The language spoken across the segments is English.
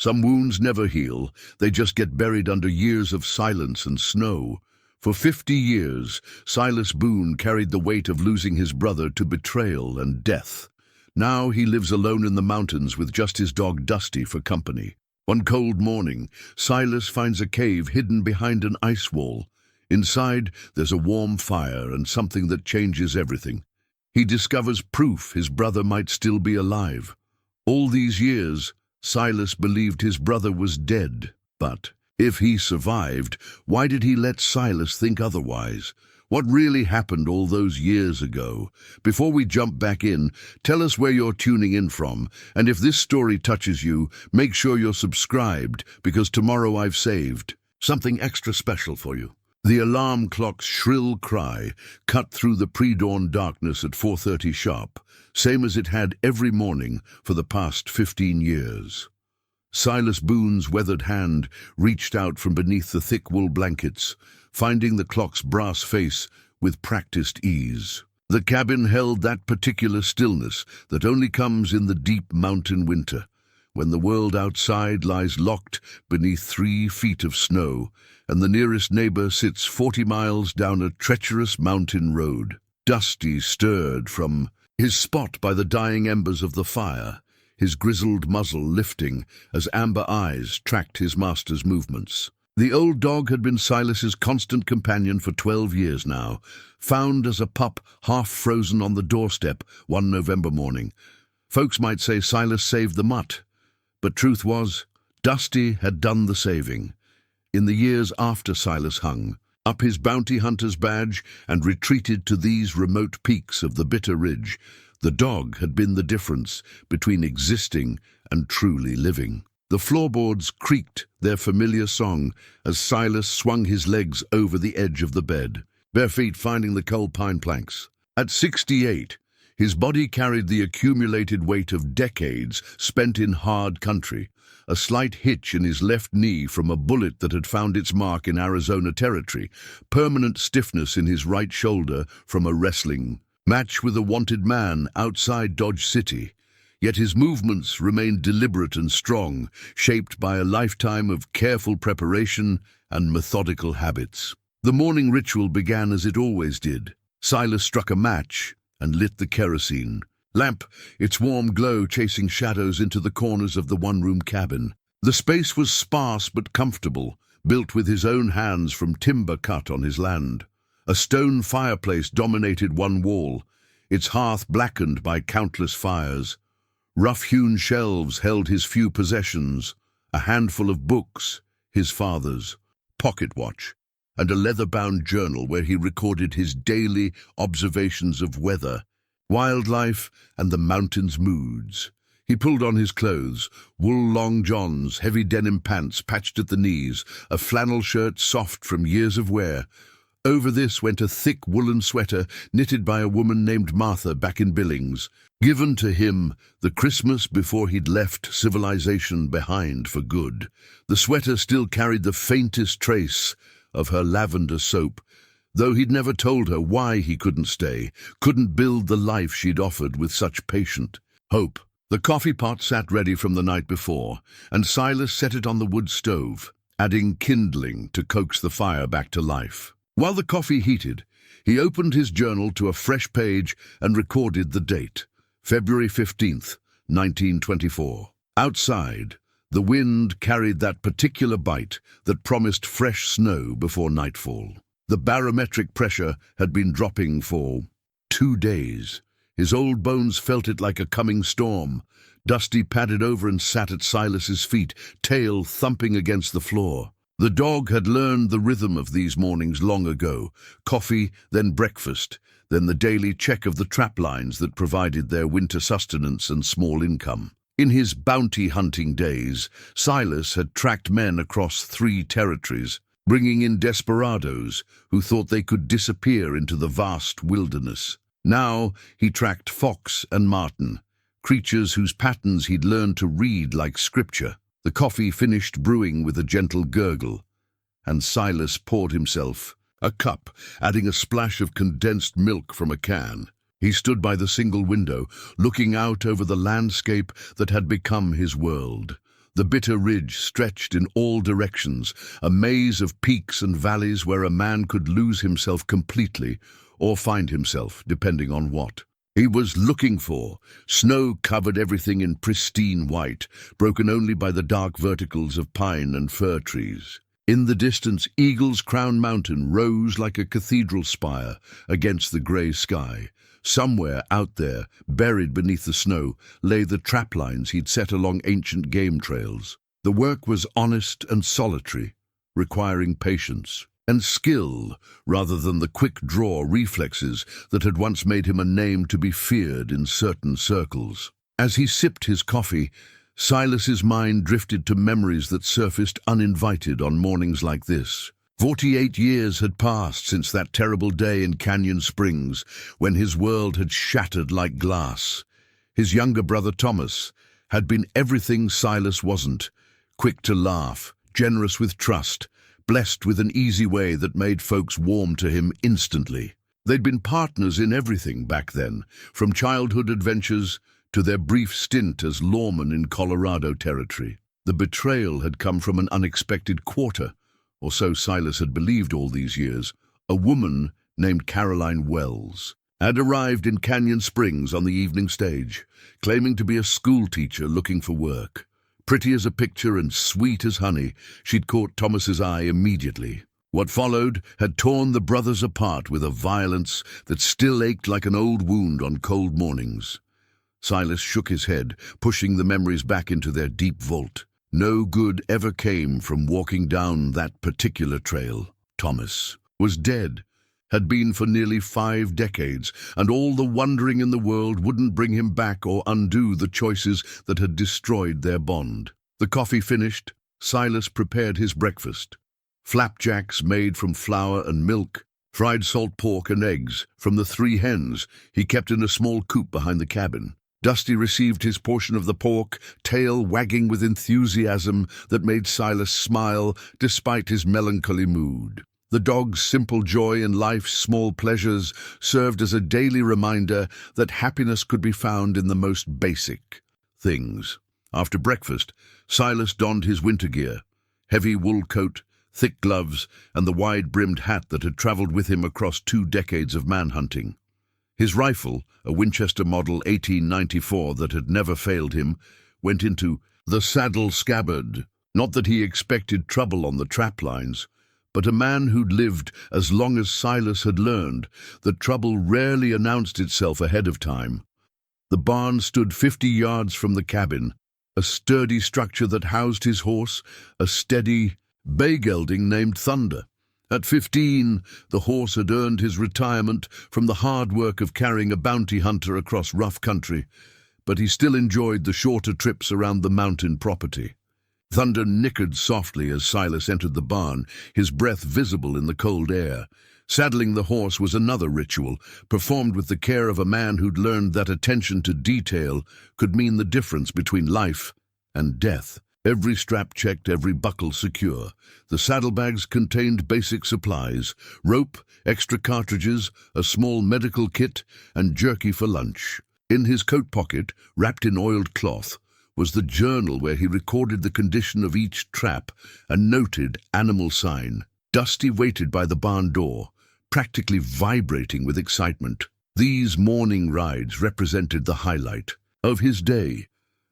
Some wounds never heal, they just get buried under years of silence and snow. For 50 years, Silas Boone carried the weight of losing his brother to betrayal and death. Now he lives alone in the mountains with just his dog Dusty for company. One cold morning, Silas finds a cave hidden behind an ice wall. Inside, there's a warm fire and something that changes everything. He discovers proof his brother might still be alive. All these years, Silas believed his brother was dead. But if he survived, why did he let Silas think otherwise? What really happened all those years ago? Before we jump back in, tell us where you're tuning in from, and if this story touches you, make sure you're subscribed, because tomorrow I've saved something extra special for you. The alarm clock's shrill cry cut through the pre-dawn darkness at 4:30 sharp, same as it had every morning for the past 15 years. Silas Boone's weathered hand reached out from beneath the thick wool blankets, finding the clock's brass face with practiced ease. The cabin held that particular stillness that only comes in the deep mountain winter, when the world outside lies locked beneath 3 feet of snow, and the nearest neighbor sits 40 miles down a treacherous mountain road. Dusty stirred from his spot by the dying embers of the fire, his grizzled muzzle lifting as amber eyes tracked his master's movements. The old dog had been Silas's constant companion for 12 years now, found as a pup half frozen on the doorstep one November morning. Folks might say Silas saved the mutt, but truth was, Dusty had done the saving. In the years after Silas hung up his bounty hunter's badge and retreated to these remote peaks of the Bitter Ridge, the dog had been the difference between existing and truly living. The floorboards creaked their familiar song as Silas swung his legs over the edge of the bed, bare feet finding the cold pine planks. At 68, his body carried the accumulated weight of decades spent in hard country, a slight hitch in his left knee from a bullet that had found its mark in Arizona territory, permanent stiffness in his right shoulder from a wrestling match with a wanted man outside Dodge City. Yet his movements remained deliberate and strong, shaped by a lifetime of careful preparation and methodical habits. The morning ritual began as it always did. Silas struck a match and lit the kerosene lamp, its warm glow chasing shadows into the corners of the one-room cabin. The space was sparse but comfortable, built with his own hands from timber cut on his land. A stone fireplace dominated one wall, its hearth blackened by countless fires. Rough-hewn shelves held his few possessions, a handful of books, his father's, pocket watch, and a leather-bound journal where he recorded his daily observations of weather, wildlife, and the mountain's moods. He pulled on his clothes, wool long johns, heavy denim pants patched at the knees, a flannel shirt soft from years of wear. Over this went a thick woolen sweater knitted by a woman named Martha back in Billings, given to him the Christmas before he'd left civilization behind for good. The sweater still carried the faintest trace of her lavender soap, though he'd never told her why he couldn't stay, couldn't build the life she'd offered with such patient hope. The coffee pot sat ready from the night before, and Silas set it on the wood stove, adding kindling to coax the fire back to life. While the coffee heated, he opened his journal to a fresh page and recorded the date, February 15th, 1924. Outside, the wind carried that particular bite that promised fresh snow before nightfall. The barometric pressure had been dropping for 2 days. His old bones felt it like a coming storm. Dusty padded over and sat at Silas's feet, tail thumping against the floor. The dog had learned the rhythm of these mornings long ago. Coffee, then breakfast, then the daily check of the trap lines that provided their winter sustenance and small income. In his bounty hunting days, Silas had tracked men across 3 territories, bringing in desperados who thought they could disappear into the vast wilderness. Now he tracked fox and marten, creatures whose patterns he'd learned to read like scripture. The coffee finished brewing with a gentle gurgle, and Silas poured himself a cup, adding a splash of condensed milk from a can. He stood by the single window, looking out over the landscape that had become his world. The bitter ridge stretched in all directions, a maze of peaks and valleys where a man could lose himself completely or find himself, depending on what he was looking for. Snow covered everything in pristine white, broken only by the dark verticals of pine and fir trees. In the distance, Eagle's Crown Mountain rose like a cathedral spire against the grey sky. Somewhere out there, buried beneath the snow, lay the trap lines he'd set along ancient game trails. The work was honest and solitary, requiring patience and skill rather than the quick-draw reflexes that had once made him a name to be feared in certain circles. As he sipped his coffee, Silas's mind drifted to memories that surfaced uninvited on mornings like this. 48 years had passed since that terrible day in Canyon Springs, when his world had shattered like glass. His younger brother Thomas had been everything Silas wasn't: quick to laugh, generous with trust, blessed with an easy way that made folks warm to him instantly. They'd been partners in everything back then, from childhood adventures to their brief stint as lawmen in Colorado Territory. The betrayal had come from an unexpected quarter, or so Silas had believed all these years. A woman named Caroline Wells had arrived in Canyon Springs on the evening stage, claiming to be a school teacher looking for work. Pretty as a picture and sweet as honey, she'd caught Thomas's eye immediately. What followed had torn the brothers apart with a violence that still ached like an old wound on cold mornings. Silas shook his head, pushing the memories back into their deep vault. No good ever came from walking down that particular trail. Thomas was dead, had been for nearly 5 decades, and all the wondering in the world wouldn't bring him back or undo the choices that had destroyed their bond. The coffee finished, Silas prepared his breakfast. Flapjacks made from flour and milk, fried salt pork and eggs from the 3 hens he kept in a small coop behind the cabin. Dusty received his portion of the pork, tail wagging with enthusiasm that made Silas smile despite his melancholy mood. The dog's simple joy in life's small pleasures served as a daily reminder that happiness could be found in the most basic things. After breakfast, Silas donned his winter gear: heavy wool coat, thick gloves, and the wide-brimmed hat that had traveled with him across 2 decades of manhunting. His rifle, a Winchester Model 1894 that had never failed him, went into the saddle scabbard. Not that he expected trouble on the trap lines, but a man who'd lived as long as Silas had learned that trouble rarely announced itself ahead of time. The barn stood 50 yards from the cabin, a sturdy structure that housed his horse, a steady bay gelding named Thunder. At 15, the horse had earned his retirement from the hard work of carrying a bounty hunter across rough country, but he still enjoyed the shorter trips around the mountain property. Thunder nickered softly as Silas entered the barn, his breath visible in the cold air. Saddling the horse was another ritual, performed with the care of a man who'd learned that attention to detail could mean the difference between life and death. Every strap checked, every buckle secure. The saddlebags contained basic supplies: rope, extra cartridges, a small medical kit, and jerky for lunch. In his coat pocket, wrapped in oiled cloth, was the journal where he recorded the condition of each trap and noted animal sign. Dusty waited by the barn door, practically vibrating with excitement. These morning rides represented the highlight of his day,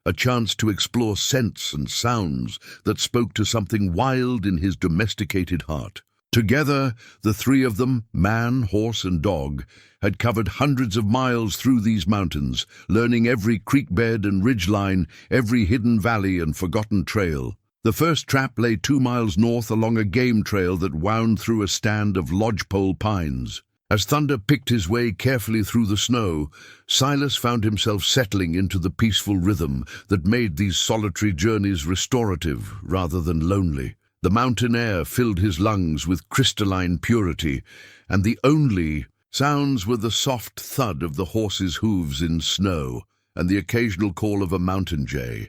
a chance to explore scents and sounds that spoke to something wild in his domesticated heart. Together, the 3 of them, man, horse, and dog, had covered hundreds of miles through these mountains, learning every creek bed and ridgeline, every hidden valley and forgotten trail. The first trap lay 2 miles north along a game trail that wound through a stand of lodgepole pines. As Thunder picked his way carefully through the snow, Silas found himself settling into the peaceful rhythm that made these solitary journeys restorative rather than lonely. The mountain air filled his lungs with crystalline purity, and the only sounds were the soft thud of the horse's hooves in snow and the occasional call of a mountain jay.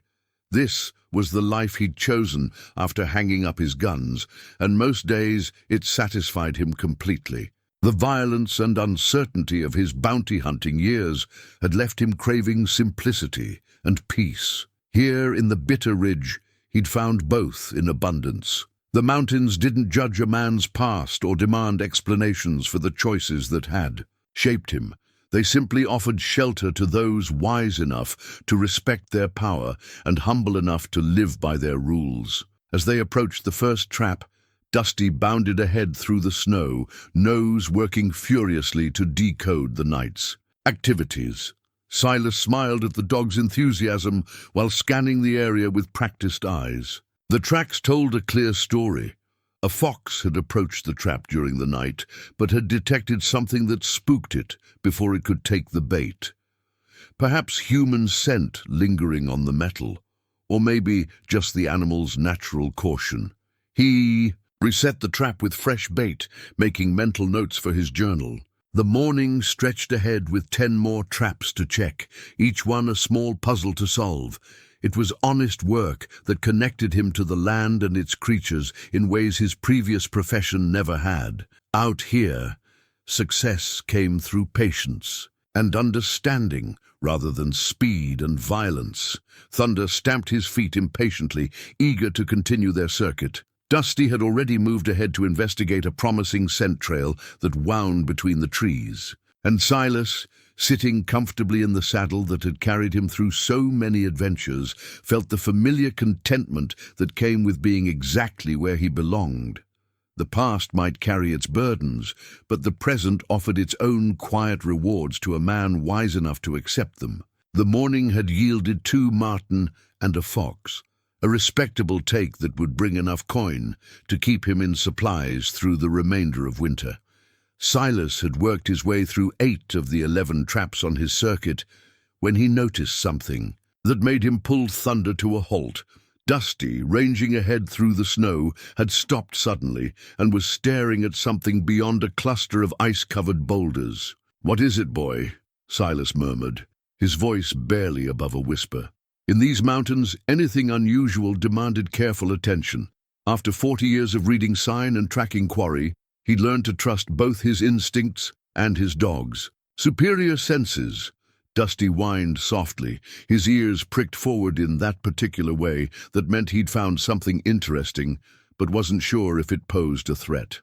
This was the life he'd chosen after hanging up his guns, and most days it satisfied him completely. The violence and uncertainty of his bounty-hunting years had left him craving simplicity and peace. Here in the bitter ridge, he'd found both in abundance. The mountains didn't judge a man's past or demand explanations for the choices that had shaped him. They simply offered shelter to those wise enough to respect their power and humble enough to live by their rules. As they approached the first trap, Dusty bounded ahead through the snow, nose working furiously to decode the night's activities. Silas smiled at the dog's enthusiasm while scanning the area with practiced eyes. The tracks told a clear story. A fox had approached the trap during the night, but had detected something that spooked it before it could take the bait. Perhaps human scent lingering on the metal, or maybe just the animal's natural caution. He reset the trap with fresh bait, making mental notes for his journal. The morning stretched ahead with 10 more traps to check, each one a small puzzle to solve. It was honest work that connected him to the land and its creatures in ways his previous profession never had. Out here, success came through patience and understanding rather than speed and violence. Thunder stamped his feet impatiently, eager to continue their circuit. Dusty had already moved ahead to investigate a promising scent trail that wound between the trees. And Silas, sitting comfortably in the saddle that had carried him through so many adventures, felt the familiar contentment that came with being exactly where he belonged. The past might carry its burdens, but the present offered its own quiet rewards to a man wise enough to accept them. The morning had yielded 2 marten and a fox, a respectable take that would bring enough coin to keep him in supplies through the remainder of winter. Silas had worked his way through 8 of the 11 traps on his circuit when he noticed something that made him pull Thunder to a halt. Dusty, ranging ahead through the snow, had stopped suddenly and was staring at something beyond a cluster of ice-covered boulders. "What is it, boy?" Silas murmured, his voice barely above a whisper. In these mountains, anything unusual demanded careful attention. After 40 years of reading sign and tracking quarry, he'd learned to trust both his instincts and his dog's. Superior senses. Dusty whined softly, his ears pricked forward in that particular way that meant he'd found something interesting, but wasn't sure if it posed a threat.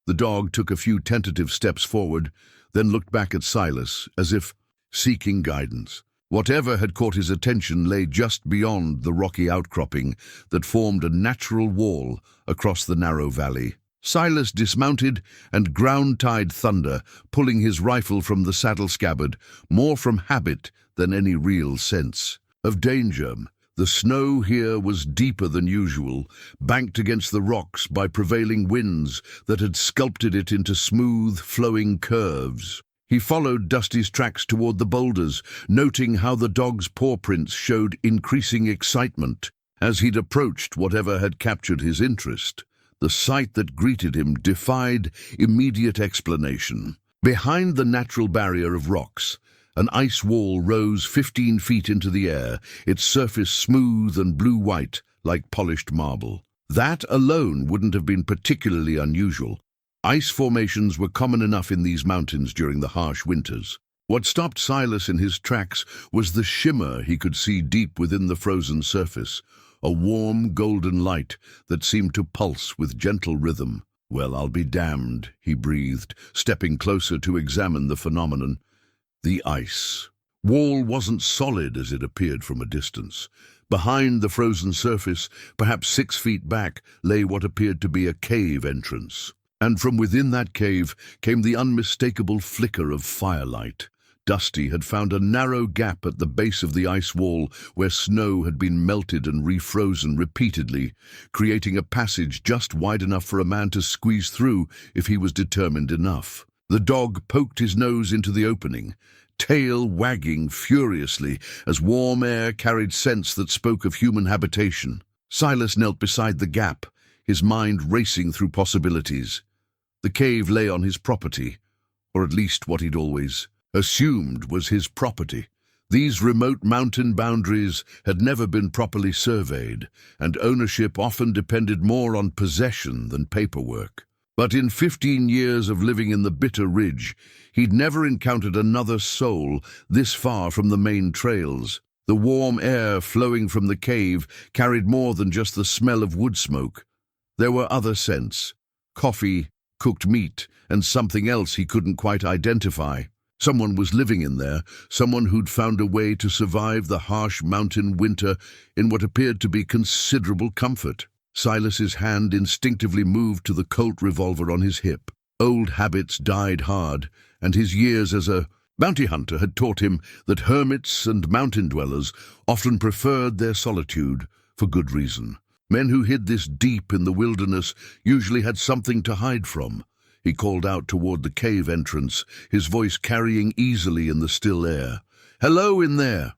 The dog took a few tentative steps forward, then looked back at Silas, as if seeking guidance. Whatever had caught his attention lay just beyond the rocky outcropping that formed a natural wall across the narrow valley. Silas dismounted and ground-tied Thunder, pulling his rifle from the saddle scabbard, more from habit than any real sense of danger. The snow here was deeper than usual, banked against the rocks by prevailing winds that had sculpted it into smooth, flowing curves. He followed Dusty's tracks toward the boulders, noting how the dog's paw prints showed increasing excitement as he'd approached whatever had captured his interest. The sight that greeted him defied immediate explanation. Behind the natural barrier of rocks, an ice wall rose 15 feet into the air, its surface smooth and blue-white like polished marble. That alone wouldn't have been particularly unusual. Ice formations were common enough in these mountains during the harsh winters. What stopped Silas in his tracks was the shimmer he could see deep within the frozen surface, a warm golden light that seemed to pulse with gentle rhythm. "Well, I'll be damned," he breathed, stepping closer to examine the phenomenon. The ice wall wasn't solid as it appeared from a distance. Behind the frozen surface, perhaps 6 feet back, lay what appeared to be a cave entrance. And from within that cave came the unmistakable flicker of firelight. Dusty had found a narrow gap at the base of the ice wall where snow had been melted and refrozen repeatedly, creating a passage just wide enough for a man to squeeze through if he was determined enough. The dog poked his nose into the opening, tail wagging furiously as warm air carried scents that spoke of human habitation. Silas knelt beside the gap, his mind racing through possibilities. The cave lay on his property, or at least what he'd always assumed was his property. These remote mountain boundaries had never been properly surveyed, and ownership often depended more on possession than paperwork. But in 15 years of living in the Bitter Ridge, he'd never encountered another soul this far from the main trails. The warm air flowing from the cave carried more than just the smell of wood smoke. There were other scents: coffee, cooked meat, and something else he couldn't quite identify. Someone was living in there, someone who'd found a way to survive the harsh mountain winter in what appeared to be considerable comfort. Silas's hand instinctively moved to the Colt revolver on his hip. Old habits died hard, and his years as a bounty hunter had taught him that hermits and mountain dwellers often preferred their solitude, for good reason. Men who hid this deep in the wilderness usually had something to hide from. He called out toward the cave entrance, his voice carrying easily in the still air. "Hello in there.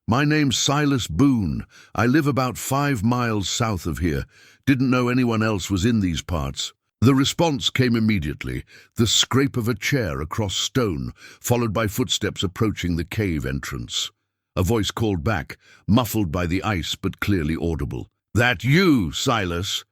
My name's Silas Boone. I live about 5 miles south of here. Didn't know anyone else was in these parts." The response came immediately, the scrape of a chair across stone, followed by footsteps approaching the cave entrance. A voice called back, muffled by the ice but clearly audible. "That you, Silas?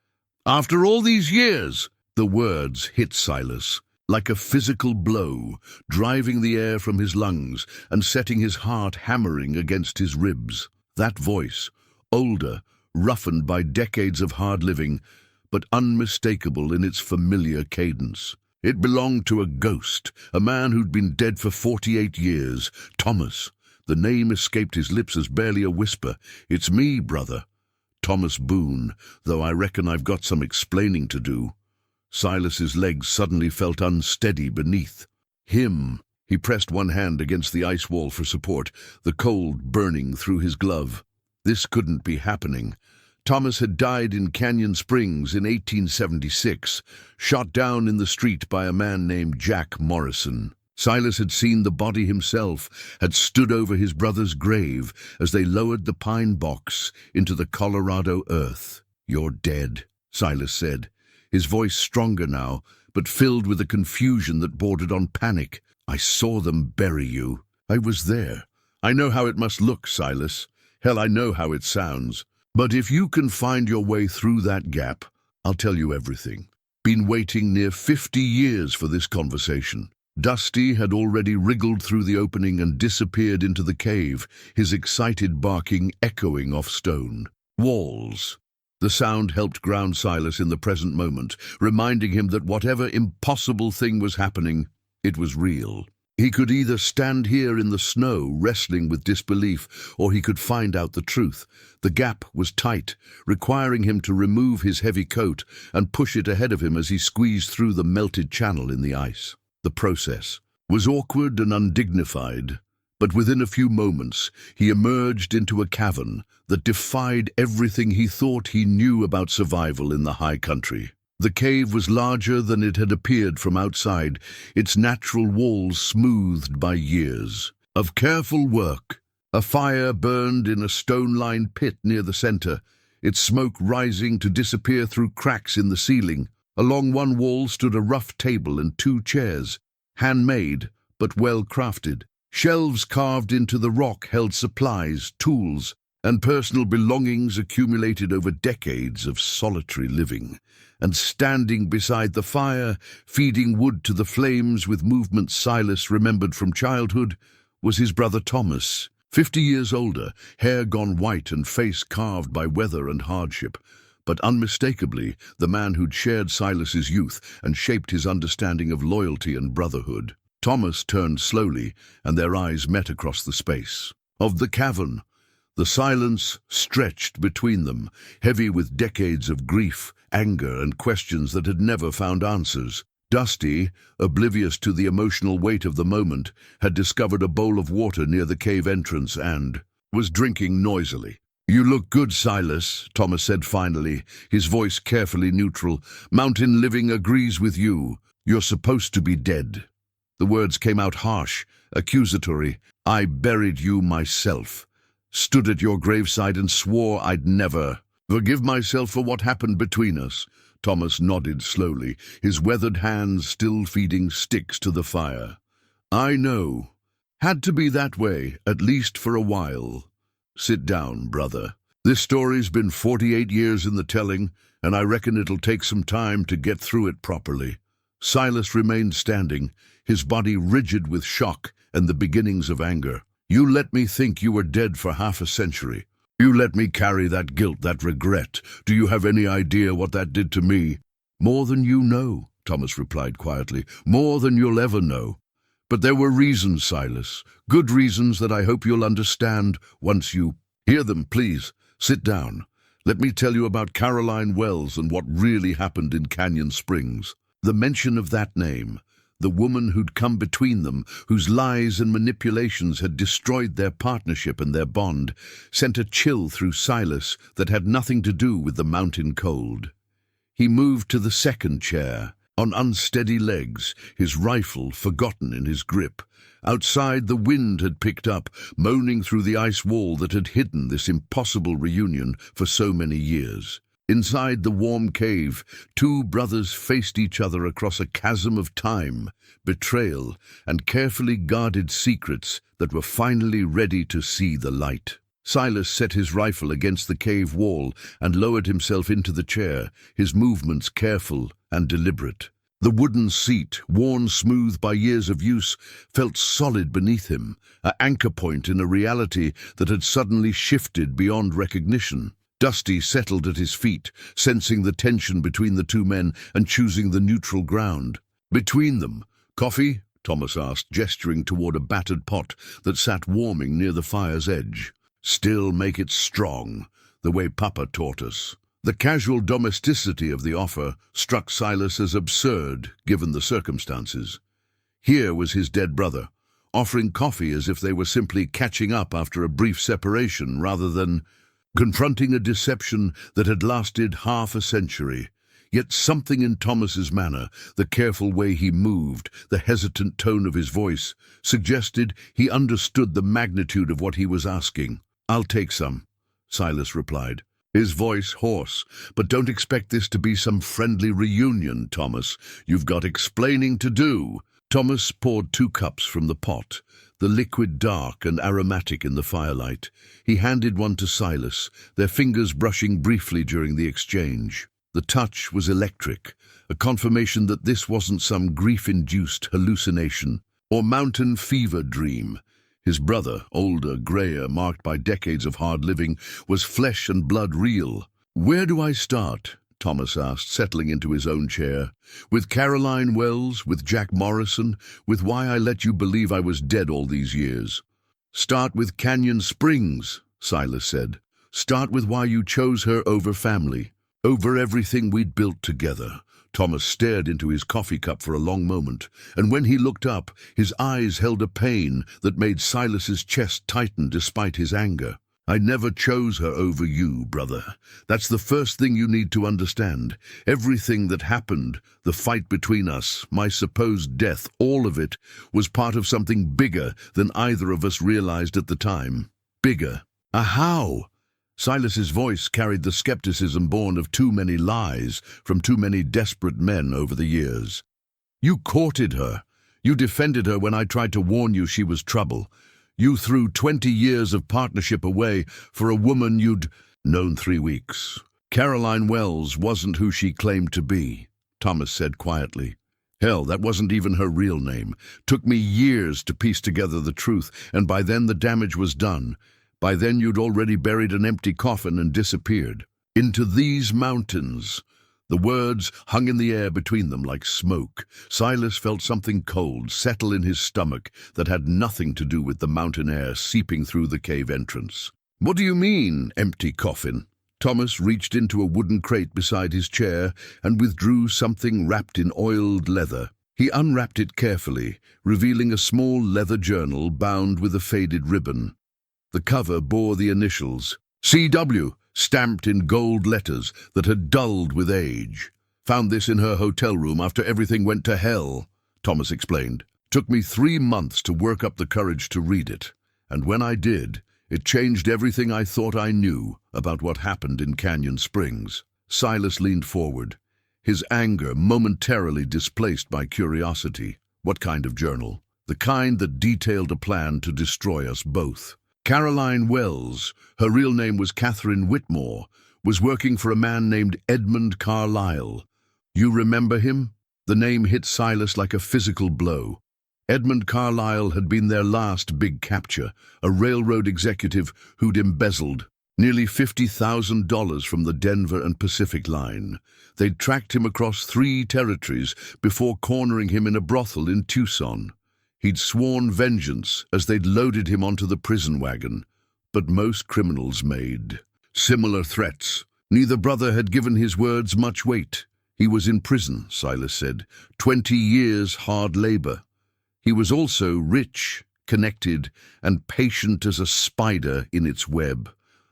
After all these years?" The words hit Silas like a physical blow, driving the air from his lungs and setting his heart hammering against his ribs. That voice, older, roughened by decades of hard living, but unmistakable in its familiar cadence. It belonged to a ghost, a man who'd been dead for 48 years, Thomas. The name escaped his lips as barely a whisper. "It's me, brother. Thomas Boone, though I reckon I've got some explaining to do." Silas's legs suddenly felt unsteady beneath him. He pressed one hand against the ice wall for support, the cold burning through his glove. This couldn't be happening. Thomas had died in Canyon Springs in 1876, shot down in the street by a man named Jack Morrison. Silas had seen the body himself, had stood over his brother's grave as they lowered the pine box into the Colorado earth. "You're dead," Silas said, his voice stronger now, but filled with a confusion that bordered on panic. "I saw them bury you. I was there. I know how it must look, Silas. Hell, I know how it sounds. But if you can find your way through that gap, I'll tell you everything." Been waiting near 50 years for this conversation. Dusty had already wriggled through the opening and disappeared into the cave, his excited barking echoing off stone. Walls. The sound helped ground Silas in the present moment, reminding him that whatever impossible thing was happening, it was real. He could either stand here in the snow, wrestling with disbelief, or he could find out the truth. The gap was tight, requiring him to remove his heavy coat and push it ahead of him as he squeezed through the melted channel in the ice. The process was awkward and undignified, but within a few moments he emerged into a cavern that defied everything he thought he knew about survival in the high country. The cave was larger than it had appeared from outside, its natural walls smoothed by years of careful work. A fire burned in a stone-lined pit near the center, its smoke rising to disappear through cracks in the ceiling. Along one wall stood a rough table and 2 chairs, handmade but well-crafted. Shelves carved into the rock held supplies, tools, and personal belongings accumulated over decades of solitary living. And standing beside the fire, feeding wood to the flames with movements Silas remembered from childhood, was his brother Thomas, 50 years older, hair gone white and face carved by weather and hardship, but unmistakably the man who'd shared Silas's youth and shaped his understanding of loyalty and brotherhood. Thomas turned slowly, and their eyes met across the space of the cavern. The silence stretched between them, heavy with decades of grief, anger, and questions that had never found answers. Dusty, oblivious to the emotional weight of the moment, had discovered a bowl of water near the cave entrance and was drinking noisily. "You look good, Silas," Thomas said finally, his voice carefully neutral. "Mountain living agrees with you. You're supposed to be dead." The words came out harsh, accusatory. "I buried you myself. Stood at your graveside and swore I'd never forgive myself for what happened between us." Thomas nodded slowly, his weathered hands still feeding sticks to the fire. "I know. Had to be that way, at least for a while. Sit down, brother. This story's been 48 years in the telling, and I reckon it'll take some time to get through it properly." Silas remained standing, his body rigid with shock and the beginnings of anger. You let me think you were dead for half a century. You let me carry that guilt, that regret. Do you have any idea what that did to me? More than you know, Thomas replied quietly. More than you'll ever know. But there were reasons, Silas. Good reasons that I hope you'll understand once you hear them. Please, sit down. Let me tell you about Caroline Wells and what really happened in Canyon Springs. The mention of that name, the woman who'd come between them, whose lies and manipulations had destroyed their partnership and their bond, sent a chill through Silas that had nothing to do with the mountain cold. He moved to the second chair, on unsteady legs, his rifle forgotten in his grip. Outside, the wind had picked up, moaning through the ice wall that had hidden this impossible reunion for so many years. Inside the warm cave, two brothers faced each other across a chasm of time, betrayal, and carefully guarded secrets that were finally ready to see the light. Silas set his rifle against the cave wall and lowered himself into the chair, his movements careful and deliberate. The wooden seat, worn smooth by years of use, felt solid beneath him, an anchor point in a reality that had suddenly shifted beyond recognition. Dusty settled at his feet, sensing the tension between the two men and choosing the neutral ground. Between them, coffee? Thomas asked, gesturing toward a battered pot that sat warming near the fire's edge. Still make it strong, the way Papa taught us. The casual domesticity of the offer struck Silas as absurd, given the circumstances. Here was his dead brother, offering coffee as if they were simply catching up after a brief separation rather than confronting a deception that had lasted half a century. Yet something in Thomas's manner, the careful way he moved, the hesitant tone of his voice, suggested he understood the magnitude of what he was asking. "I'll take some," Silas replied, his voice hoarse. "But don't expect this to be some friendly reunion, Thomas. You've got explaining to do." Thomas poured 2 cups from the pot, the liquid dark and aromatic in the firelight. He handed one to Silas, their fingers brushing briefly during the exchange. The touch was electric, a confirmation that this wasn't some grief-induced hallucination or mountain fever dream. His brother, older, grayer, marked by decades of hard living, was flesh and blood real. "Where do I start?" Thomas asked, settling into his own chair. "With Caroline Wells, with Jack Morrison, with why I let you believe I was dead all these years?" "Start with Canyon Springs," Silas said. "Start with why you chose her over family, over everything we'd built together." Thomas stared into his coffee cup for a long moment, and when he looked up, his eyes held a pain that made Silas's chest tighten despite his anger. "I never chose her over you, brother. That's the first thing you need to understand. Everything that happened, the fight between us, my supposed death, all of it, was part of something bigger than either of us realized at the time. Bigger. How?" Silas's voice carried the skepticism born of too many lies from too many desperate men over the years. "You courted her. You defended her when I tried to warn you she was trouble. You threw 20 years of partnership away for a woman you'd known 3 weeks. Caroline Wells wasn't who she claimed to be," Thomas said quietly. "Hell, that wasn't even her real name. Took me years to piece together the truth, and by then the damage was done. By then you'd already buried an empty coffin and disappeared. Into these mountains." The words hung in the air between them like smoke. Silas felt something cold settle in his stomach that had nothing to do with the mountain air seeping through the cave entrance. "What do you mean, empty coffin?" Thomas reached into a wooden crate beside his chair and withdrew something wrapped in oiled leather. He unwrapped it carefully, revealing a small leather journal bound with a faded ribbon. The cover bore the initials, C.W., stamped in gold letters that had dulled with age. "Found this in her hotel room after everything went to hell," Thomas explained. "Took me 3 months to work up the courage to read it. And when I did, it changed everything I thought I knew about what happened in Canyon Springs." Silas leaned forward, his anger momentarily displaced by curiosity. "What kind of journal?" "The kind that detailed a plan to destroy us both. Caroline Wells, her real name was Catherine Whitmore, was working for a man named Edmund Carlyle. You remember him?" The name hit Silas like a physical blow. Edmund Carlyle had been their last big capture, a railroad executive who'd embezzled nearly $50,000 from the Denver and Pacific line. They'd tracked him across 3 territories before cornering him in a brothel in Tucson. He'd sworn vengeance as they'd loaded him onto the prison wagon. But most criminals made similar threats. Neither brother had given his words much weight. He was in prison, Silas said, 20 years hard labor. He was also rich, connected, and patient as a spider in its web.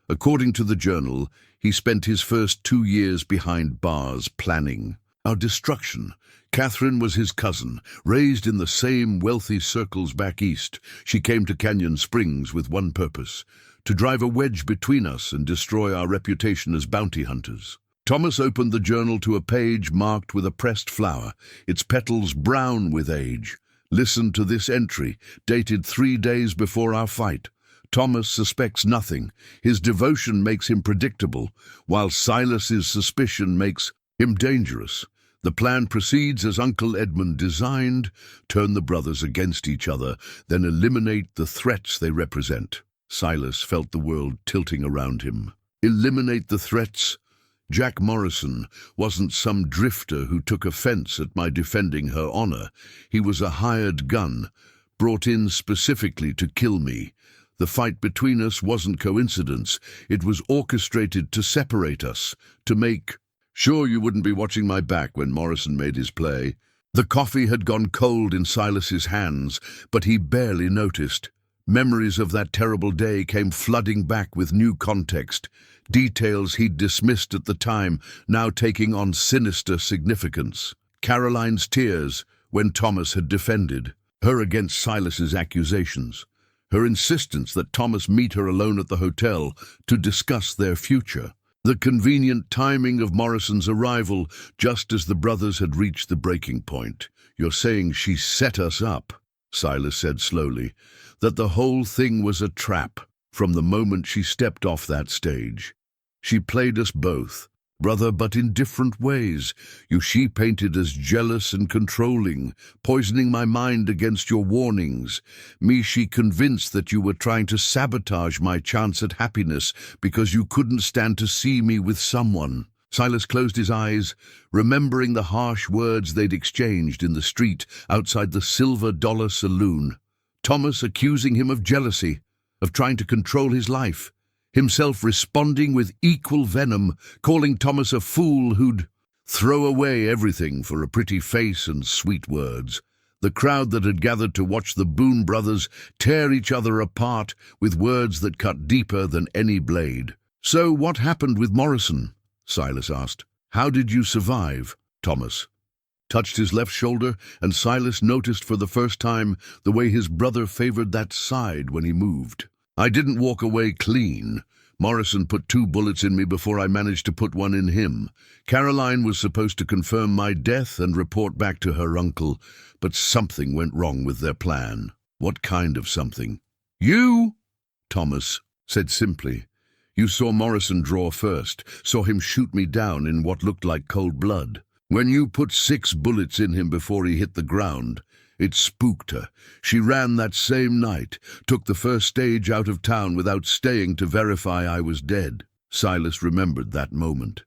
According to the journal, he spent his first 2 years behind bars planning our destruction. Catherine was his cousin, raised in the same wealthy circles back east. She came to Canyon Springs with one purpose: to drive a wedge between us and destroy our reputation as bounty hunters. Thomas opened the journal to a page marked with a pressed flower, its petals brown with age. Listen to this entry, dated 3 days before our fight. Thomas suspects nothing. His devotion makes him predictable, while Silas's suspicion makes him dangerous. The plan proceeds as Uncle Edmund designed: turn the brothers against each other, then eliminate the threats they represent. Silas felt the world tilting around him. Eliminate the threats? Jack Morrison wasn't some drifter who took offense at my defending her honor. He was a hired gun, brought in specifically to kill me. The fight between us wasn't coincidence. It was orchestrated to separate us, to make sure you wouldn't be watching my back when Morrison made his play. The coffee had gone cold in Silas's hands, but he barely noticed. Memories of that terrible day came flooding back with new context. Details he'd dismissed at the time, now taking on sinister significance. Caroline's tears when Thomas had defended her against Silas's accusations. Her insistence that Thomas meet her alone at the hotel to discuss their future. The convenient timing of Morrison's arrival just as the brothers had reached the breaking point. You're saying she set us up, Silas said slowly, that the whole thing was a trap from the moment she stepped off that stage. She played us both, brother, but in different ways. She painted as jealous and controlling, poisoning my mind against your warnings. Me, she convinced that you were trying to sabotage my chance at happiness because you couldn't stand to see me with someone. Silas closed his eyes, remembering the harsh words they'd exchanged in the street outside the Silver Dollar Saloon. Thomas accusing him of jealousy, of trying to control his life. Himself responding with equal venom, calling Thomas a fool who'd throw away everything for a pretty face and sweet words. The crowd that had gathered to watch the Boone brothers tear each other apart with words that cut deeper than any blade. So what happened with Morrison? Silas asked. How did you survive? Thomas touched his left shoulder, and Silas noticed for the first time the way his brother favored that side when he moved. I didn't walk away clean. Morrison put 2 bullets in me before I managed to put one in him. Caroline was supposed to confirm my death and report back to her uncle, but something went wrong with their plan. What kind of something? You, Thomas said simply. You saw Morrison draw first, saw him shoot me down in what looked like cold blood. When you put 6 bullets in him before he hit the ground, it spooked her. She ran that same night, took the first stage out of town without staying to verify I was dead. Silas remembered that moment,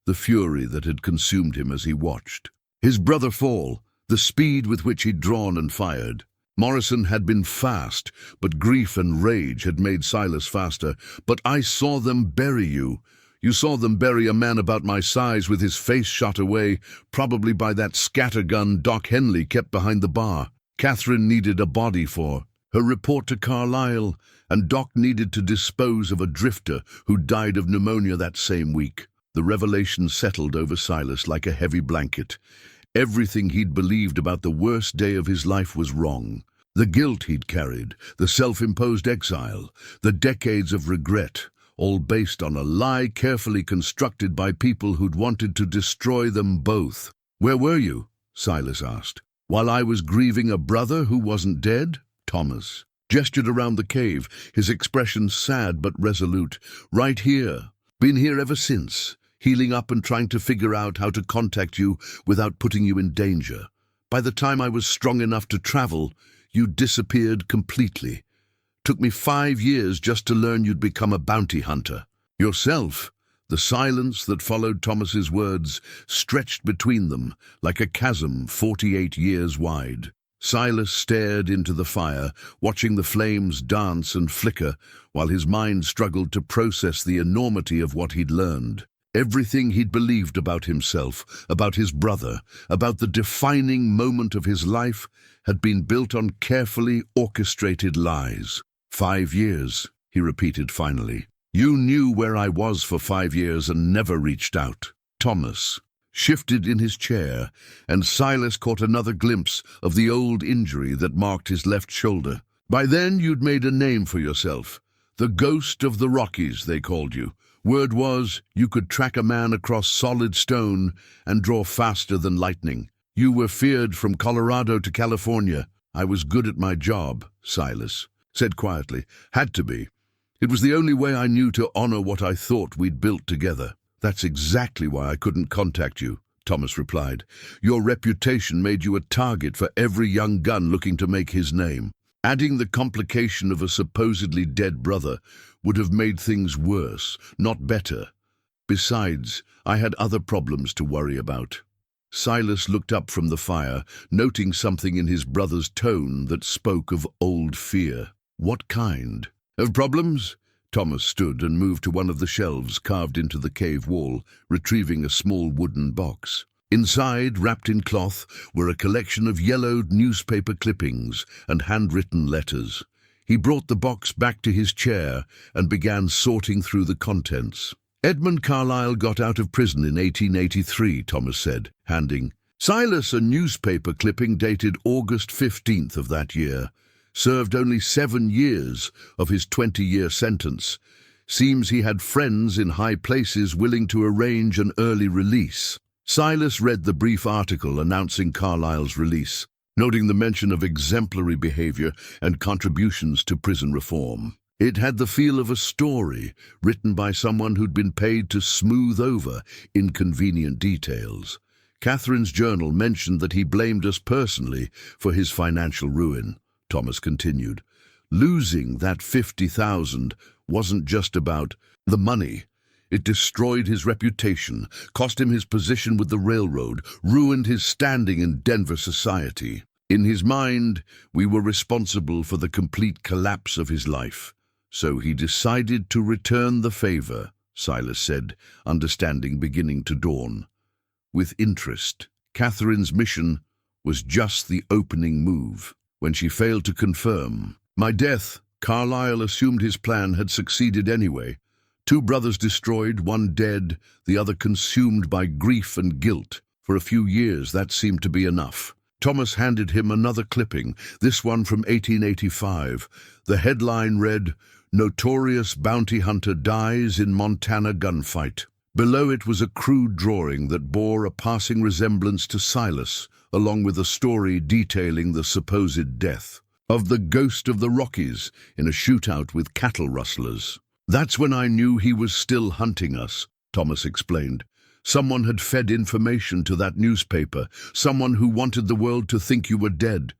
the fury that had consumed him as he watched his brother fall, the speed with which he'd drawn and fired. Morrison had been fast, but grief and rage had made Silas faster. But I saw them bury you. You saw them bury a man about my size with his face shot away, probably by that scattergun Doc Henley kept behind the bar. Catherine needed a body for her report to Carlyle, and Doc needed to dispose of a drifter who died of pneumonia that same week. The revelation settled over Silas like a heavy blanket. Everything he'd believed about the worst day of his life was wrong. The guilt he'd carried, the self-imposed exile, the decades of regret, all based on a lie carefully constructed by people who'd wanted to destroy them both. Where were you? Silas asked. While I was grieving a brother who wasn't dead? Thomas gestured around the cave, his expression sad but resolute. Right here. Been here ever since, healing up and trying to figure out how to contact you without putting you in danger. By the time I was strong enough to travel, You disappeared completely. Took me 5 years just to learn you'd become a bounty hunter. Yourself, the silence that followed Thomas's words stretched between them like a chasm 48 years wide. Silas stared into the fire, watching the flames dance and flicker, while his mind struggled to process the enormity of what he'd learned. Everything he'd believed about himself, about his brother, about the defining moment of his life, had been built on carefully orchestrated lies. 5 years, he repeated finally. You knew where I was for 5 years and never reached out. Thomas shifted in his chair, and Silas caught another glimpse of the old injury that marked his left shoulder. By then you'd made a name for yourself. The Ghost of the Rockies, they called you. Word was you could track a man across solid stone and draw faster than lightning. You were feared from Colorado to California. I was good at my job, Silas said quietly. Had to be. It was the only way I knew to honor what I thought we'd built together. That's exactly why I couldn't contact you, Thomas replied. Your reputation made you a target for every young gun looking to make his name. Adding the complication of a supposedly dead brother would have made things worse, not better. Besides, I had other problems to worry about. Silas looked up from the fire, noting something in his brother's tone that spoke of old fear. What kind of problems? Thomas stood and moved to one of the shelves carved into the cave wall, retrieving a small wooden box. Inside, wrapped in cloth, were a collection of yellowed newspaper clippings and handwritten letters. He brought the box back to his chair and began sorting through the contents. Edmund Carlyle got out of prison in 1883, Thomas said, handing Silas a newspaper clipping dated August 15th of that year. Served only 7 years of his 20-year sentence. Seems he had friends in high places willing to arrange an early release. Silas read the brief article announcing Carlyle's release, noting the mention of exemplary behavior and contributions to prison reform. It had the feel of a story written by someone who'd been paid to smooth over inconvenient details. Catherine's journal mentioned that he blamed us personally for his financial ruin. Thomas continued. Losing that 50,000 wasn't just about the money. It destroyed his reputation, cost him his position with the railroad, ruined his standing in Denver society. In his mind, we were responsible for the complete collapse of his life. So he decided to return the favor, Silas said, understanding beginning to dawn. With interest, Catherine's mission was just the opening move. When she failed to confirm my death, Carlyle assumed his plan had succeeded anyway. 2 brothers destroyed, 1 dead, the other consumed by grief and guilt. For a few years, that seemed to be enough. Thomas handed him another clipping, this one from 1885. The headline read, Notorious Bounty Hunter Dies in Montana Gunfight. Below it was a crude drawing that bore a passing resemblance to Silas, along with a story detailing the supposed death of the Ghost of the Rockies in a shootout with cattle rustlers. That's when I knew he was still hunting us, Thomas explained. Someone had fed information to that newspaper, someone who wanted the world to think you were dead.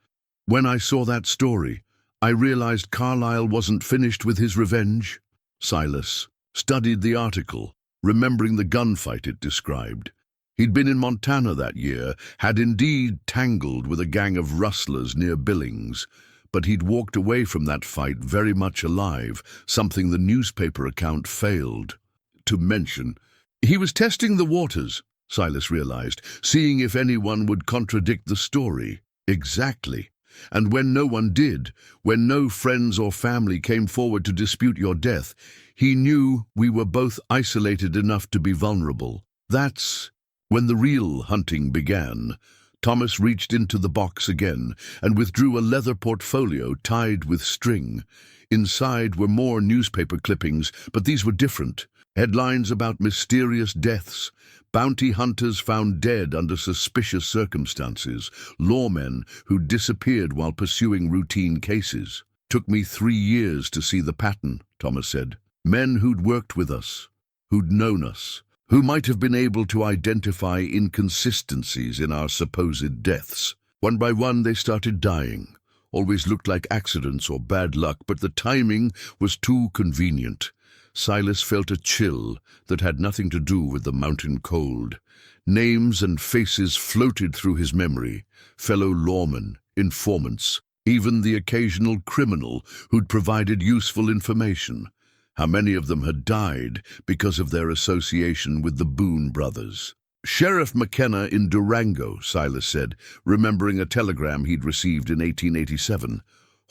When I saw that story, I realized Carlyle wasn't finished with his revenge. Silas studied the article, remembering the gunfight it described. He'd been in Montana that year, had indeed tangled with a gang of rustlers near Billings, but he'd walked away from that fight very much alive, something the newspaper account failed to mention. He was testing the waters, Silas realized, seeing if anyone would contradict the story. Exactly. And when no one did, when no friends or family came forward to dispute your death, he knew we were both isolated enough to be vulnerable. That's when the real hunting began. Thomas reached into the box again and withdrew a leather portfolio tied with string. Inside were more newspaper clippings, but these were different. Headlines about mysterious deaths, bounty hunters found dead under suspicious circumstances, lawmen who disappeared while pursuing routine cases. Took me 3 years to see the pattern, Thomas said. Men who'd worked with us, who'd known us, who might have been able to identify inconsistencies in our supposed deaths. One by one they started dying, always looked like accidents or bad luck, but the timing was too convenient. Silas felt a chill that had nothing to do with the mountain cold. Names and faces floated through his memory, fellow lawmen, informants, even the occasional criminal who'd provided useful information. How many of them had died because of their association with the Boone brothers? "Sheriff McKenna in Durango," Silas said, remembering a telegram he'd received in 1887.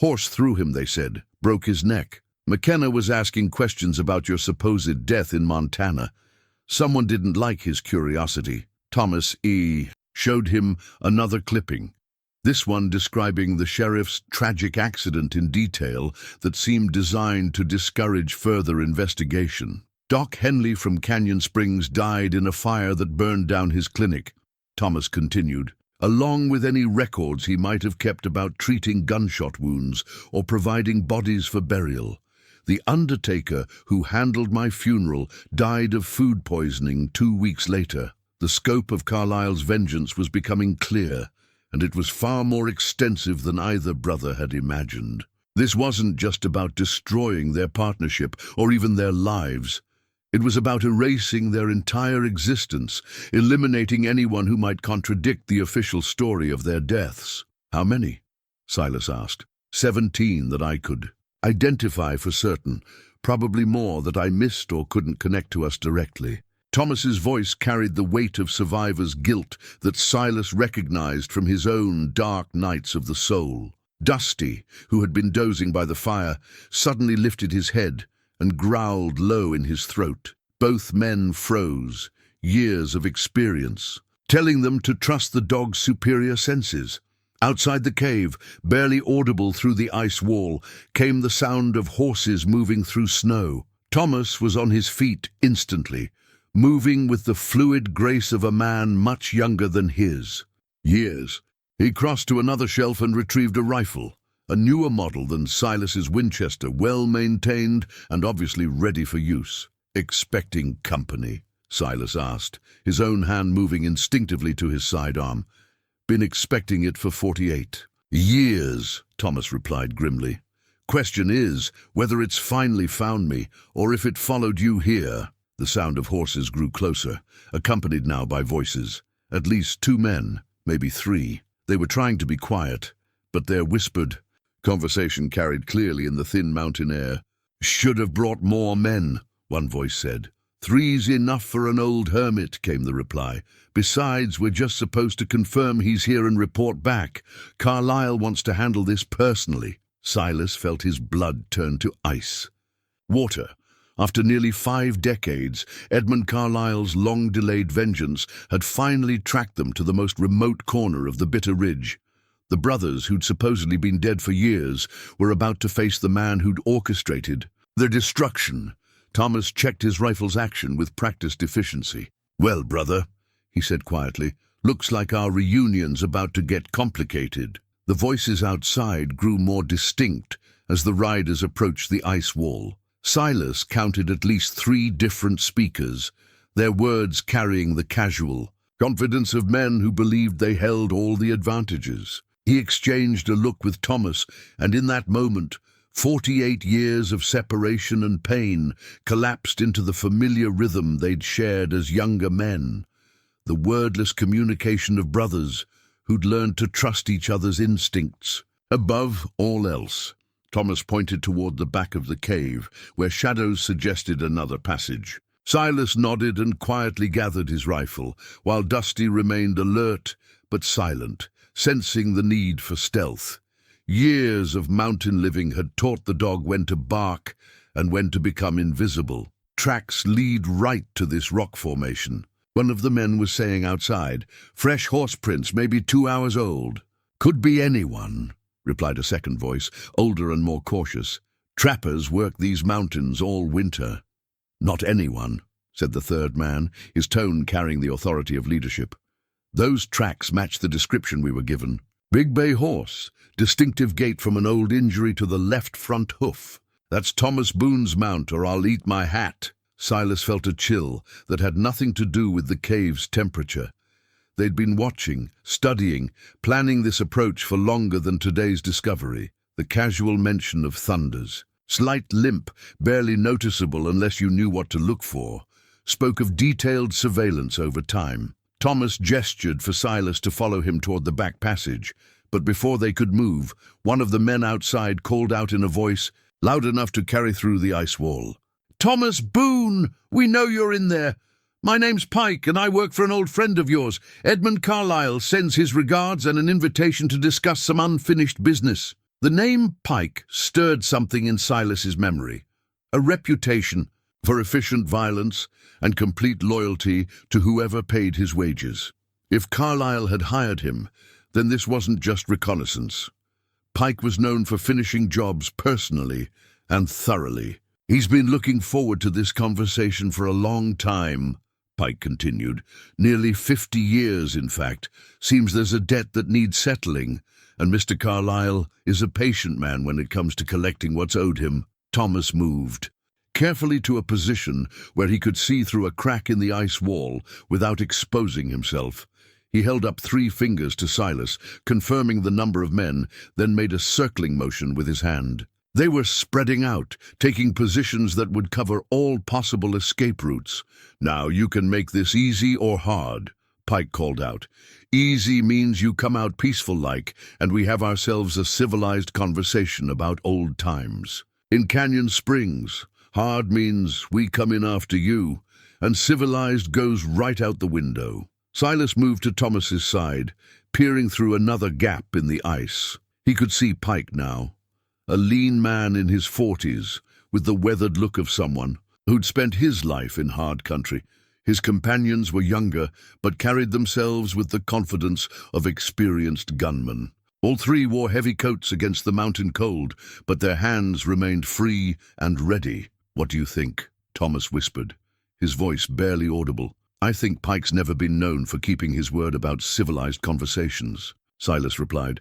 "Horse threw him, they said, broke his neck. McKenna was asking questions about your supposed death in Montana. Someone didn't like his curiosity. Thomas E. showed him another clipping, this one describing the sheriff's tragic accident in detail that seemed designed to discourage further investigation. Doc Henley from Canyon Springs died in a fire that burned down his clinic," Thomas continued, "along with any records he might have kept about treating gunshot wounds or providing bodies for burial. The undertaker who handled my funeral died of food poisoning 2 weeks later. The scope of Carlyle's vengeance was becoming clear, and it was far more extensive than either brother had imagined. This wasn't just about destroying their partnership or even their lives. It was about erasing their entire existence, eliminating anyone who might contradict the official story of their deaths." "How many?" Silas asked. 17 that I could identify for certain, probably more that I missed or couldn't connect to us directly." Thomas's voice carried the weight of survivor's guilt that Silas recognized from his own dark nights of the soul. Dusty, who had been dozing by the fire, suddenly lifted his head and growled low in his throat. Both men froze, years of experience, telling them to trust the dog's superior senses. Outside the cave, barely audible through the ice wall, came the sound of horses moving through snow. Thomas was on his feet instantly, moving with the fluid grace of a man much younger than his. Years. He crossed to another shelf and retrieved a rifle, a newer model than Silas's Winchester, well-maintained and obviously ready for use. "Expecting company?" Silas asked, his own hand moving instinctively to his sidearm. "Been expecting it for 48 years, Thomas replied grimly. "Question is whether it's finally found me, or if it followed you here." The sound of horses grew closer, accompanied now by voices. At least 2 men, maybe 3. They were trying to be quiet, but their whispered conversation carried clearly in the thin mountain air. "Should have brought more men," one voice said. "3's enough for an old hermit," came the reply. "Besides, we're just supposed to confirm he's here and report back. Carlyle wants to handle this personally." Silas felt his blood turn to ice. Water. After nearly 5 decades, Edmund Carlyle's long-delayed vengeance had finally tracked them to the most remote corner of the Bitter Ridge. The brothers, who'd supposedly been dead for years, were about to face the man who'd orchestrated their destruction. Thomas checked his rifle's action with practiced efficiency. "Well, brother," he said quietly, "looks like our reunion's about to get complicated." The voices outside grew more distinct as the riders approached the ice wall. Silas counted at least 3 different speakers, their words carrying the casual confidence of men who believed they held all the advantages. He exchanged a look with Thomas, and in that moment, 48 years of separation and pain collapsed into the familiar rhythm they'd shared as younger men. The wordless communication of brothers who'd learned to trust each other's instincts. Above all else, Thomas pointed toward the back of the cave, where shadows suggested another passage. Silas nodded and quietly gathered his rifle, while Dusty remained alert but silent, sensing the need for stealth. Years of mountain living had taught the dog when to bark and when to become invisible. "Tracks lead right to this rock formation," one of the men was saying outside. "Fresh horse prints, maybe 2 hours old." "Could be anyone," replied a second voice, older and more cautious. "Trappers work these mountains all winter." "Not anyone," said the third man, his tone carrying the authority of leadership. "Those tracks match the description we were given. Big bay horse, distinctive gait from an old injury to the left front hoof. That's Thomas Boone's mount, or I'll eat my hat." Silas felt a chill that had nothing to do with the cave's temperature. They'd been watching, studying, planning this approach for longer than today's discovery. The casual mention of thunders, slight limp, barely noticeable unless you knew what to look for, spoke of detailed surveillance over time. Thomas gestured for Silas to follow him toward the back passage, but before they could move, one of the men outside called out in a voice loud enough to carry through the ice wall. "Thomas Boone! We know you're in there! My name's Pike, and I work for an old friend of yours. Edmund Carlyle sends his regards and an invitation to discuss some unfinished business." The name Pike stirred something in Silas's memory, a reputation for efficient violence and complete loyalty to whoever paid his wages. If Carlyle had hired him, then this wasn't just reconnaissance. Pike was known for finishing jobs personally and thoroughly. "He's been looking forward to this conversation for a long time," Pike continued. "Nearly 50 years, in fact. Seems there's a debt that needs settling, and Mr. Carlyle is a patient man when it comes to collecting what's owed him." Thomas moved carefully to a position where he could see through a crack in the ice wall without exposing himself. He held up 3 fingers to Silas, confirming the number of men, then made a circling motion with his hand. They were spreading out, taking positions that would cover all possible escape routes. "Now you can make this easy or hard," Pike called out. "Easy means you come out peaceful-like, and we have ourselves a civilized conversation about old times. In Canyon Springs, hard means we come in after you, and civilized goes right out the window." Silas moved to Thomas's side, peering through another gap in the ice. He could see Pike now, a lean man in his 40s, with the weathered look of someone who'd spent his life in hard country. His companions were younger, but carried themselves with the confidence of experienced gunmen. All 3 wore heavy coats against the mountain cold, but their hands remained free and ready. "What do you think?" Thomas whispered, his voice barely audible. "I think Pike's never been known for keeping his word about civilized conversations," Silas replied.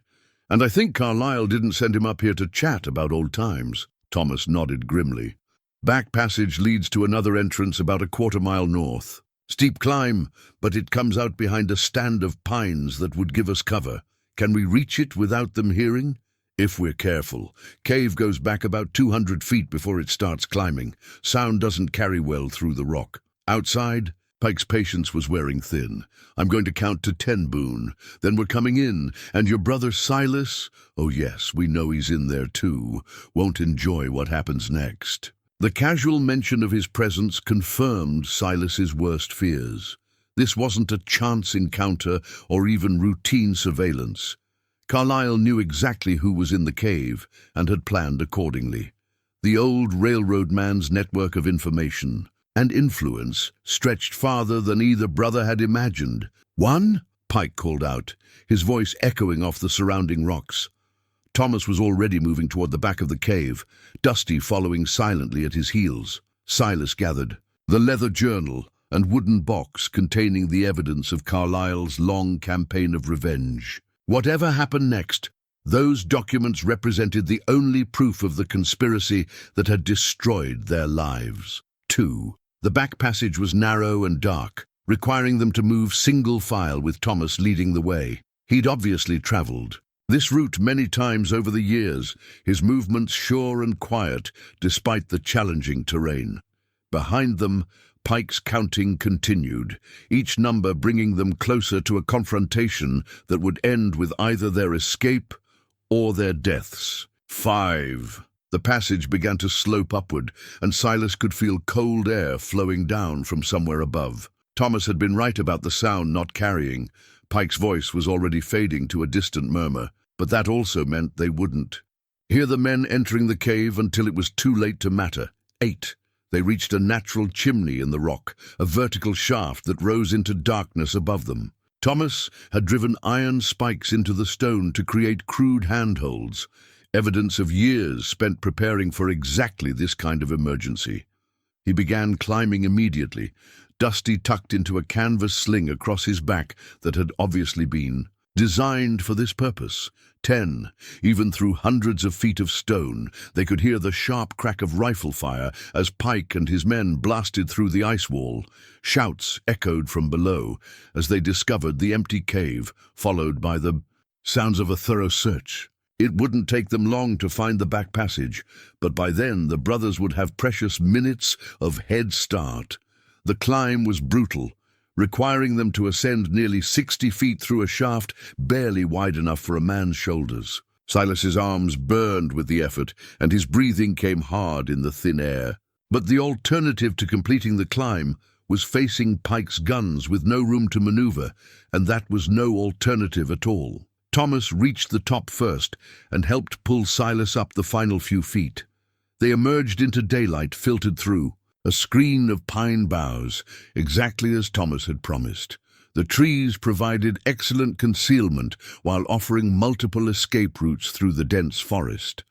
"And I think Carlyle didn't send him up here to chat about old times." Thomas nodded grimly. "Back passage leads to another entrance about a quarter-mile north. Steep climb, but it comes out behind a stand of pines that would give us cover. Can we reach it without them hearing?" "If we're careful. Cave goes back about 200 feet before it starts climbing. Sound doesn't carry well through the rock. Outside?" Pike's patience was wearing thin. "I'm going to count to 10, Boone. Then we're coming in, and your brother Silas, oh yes, we know he's in there too, won't enjoy what happens next." The casual mention of his presence confirmed Silas's worst fears. This wasn't a chance encounter or even routine surveillance. Carlyle knew exactly who was in the cave and had planned accordingly. The old railroad man's network of information and influence stretched farther than either brother had imagined. "One?" Pike called out, his voice echoing off the surrounding rocks. Thomas was already moving toward the back of the cave, Dusty following silently at his heels. Silas gathered the leather journal and wooden box containing the evidence of Carlyle's long campaign of revenge. Whatever happened next, those documents represented the only proof of the conspiracy that had destroyed their lives. 2. The back passage was narrow and dark, requiring them to move single file with Thomas leading the way. He'd obviously traveled this route many times over the years, his movements sure and quiet despite the challenging terrain. Behind them, Pike's counting continued, each number bringing them closer to a confrontation that would end with either their escape or their deaths. 5. The passage began to slope upward, and Silas could feel cold air flowing down from somewhere above. Thomas had been right about the sound not carrying. Pike's voice was already fading to a distant murmur, but that also meant they wouldn't hear the men entering the cave until it was too late to matter. 8. They reached a natural chimney in the rock, a vertical shaft that rose into darkness above them. Thomas had driven iron spikes into the stone to create crude handholds, evidence of years spent preparing for exactly this kind of emergency. He began climbing immediately, Dusty tucked into a canvas sling across his back that had obviously been designed for this purpose. 10. Even through hundreds of feet of stone, they could hear the sharp crack of rifle fire as Pike and his men blasted through the ice wall. Shouts echoed from below as they discovered the empty cave, followed by the sounds of a thorough search. It wouldn't take them long to find the back passage, but by then the brothers would have precious minutes of head start. The climb was brutal, requiring them to ascend nearly 60 feet through a shaft barely wide enough for a man's shoulders. Silas's arms burned with the effort, and his breathing came hard in the thin air. But the alternative to completing the climb was facing Pike's guns with no room to maneuver, and that was no alternative at all. Thomas reached the top first and helped pull Silas up the final few feet. They emerged into daylight filtered through a screen of pine boughs, exactly as Thomas had promised. The trees provided excellent concealment while offering multiple escape routes through the dense forest.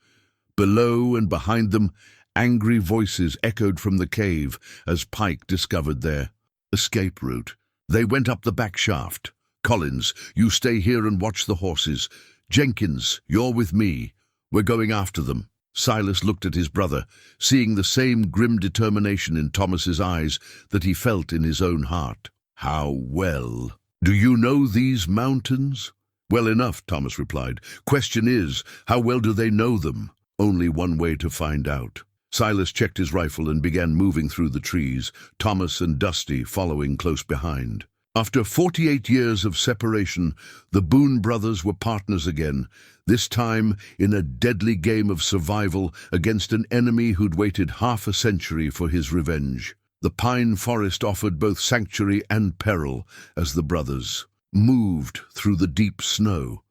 Below and behind them, angry voices echoed from the cave as Pike discovered their escape route. They went up the back shaft. Collins, you stay here and watch the horses. Jenkins, you're with me. We're going after them. Silas looked at his brother, seeing the same grim determination in Thomas's eyes that he felt in his own heart. How well? Do you know these mountains? Well enough, Thomas replied. Question is, how well do they know them? Only one way to find out. Silas checked his rifle and began moving through the trees, Thomas and Dusty following close behind. After 48 years of separation, the Boone brothers were partners again, this time in a deadly game of survival against an enemy who'd waited half a century for his revenge. The pine forest offered both sanctuary and peril as the brothers moved through the deep snow.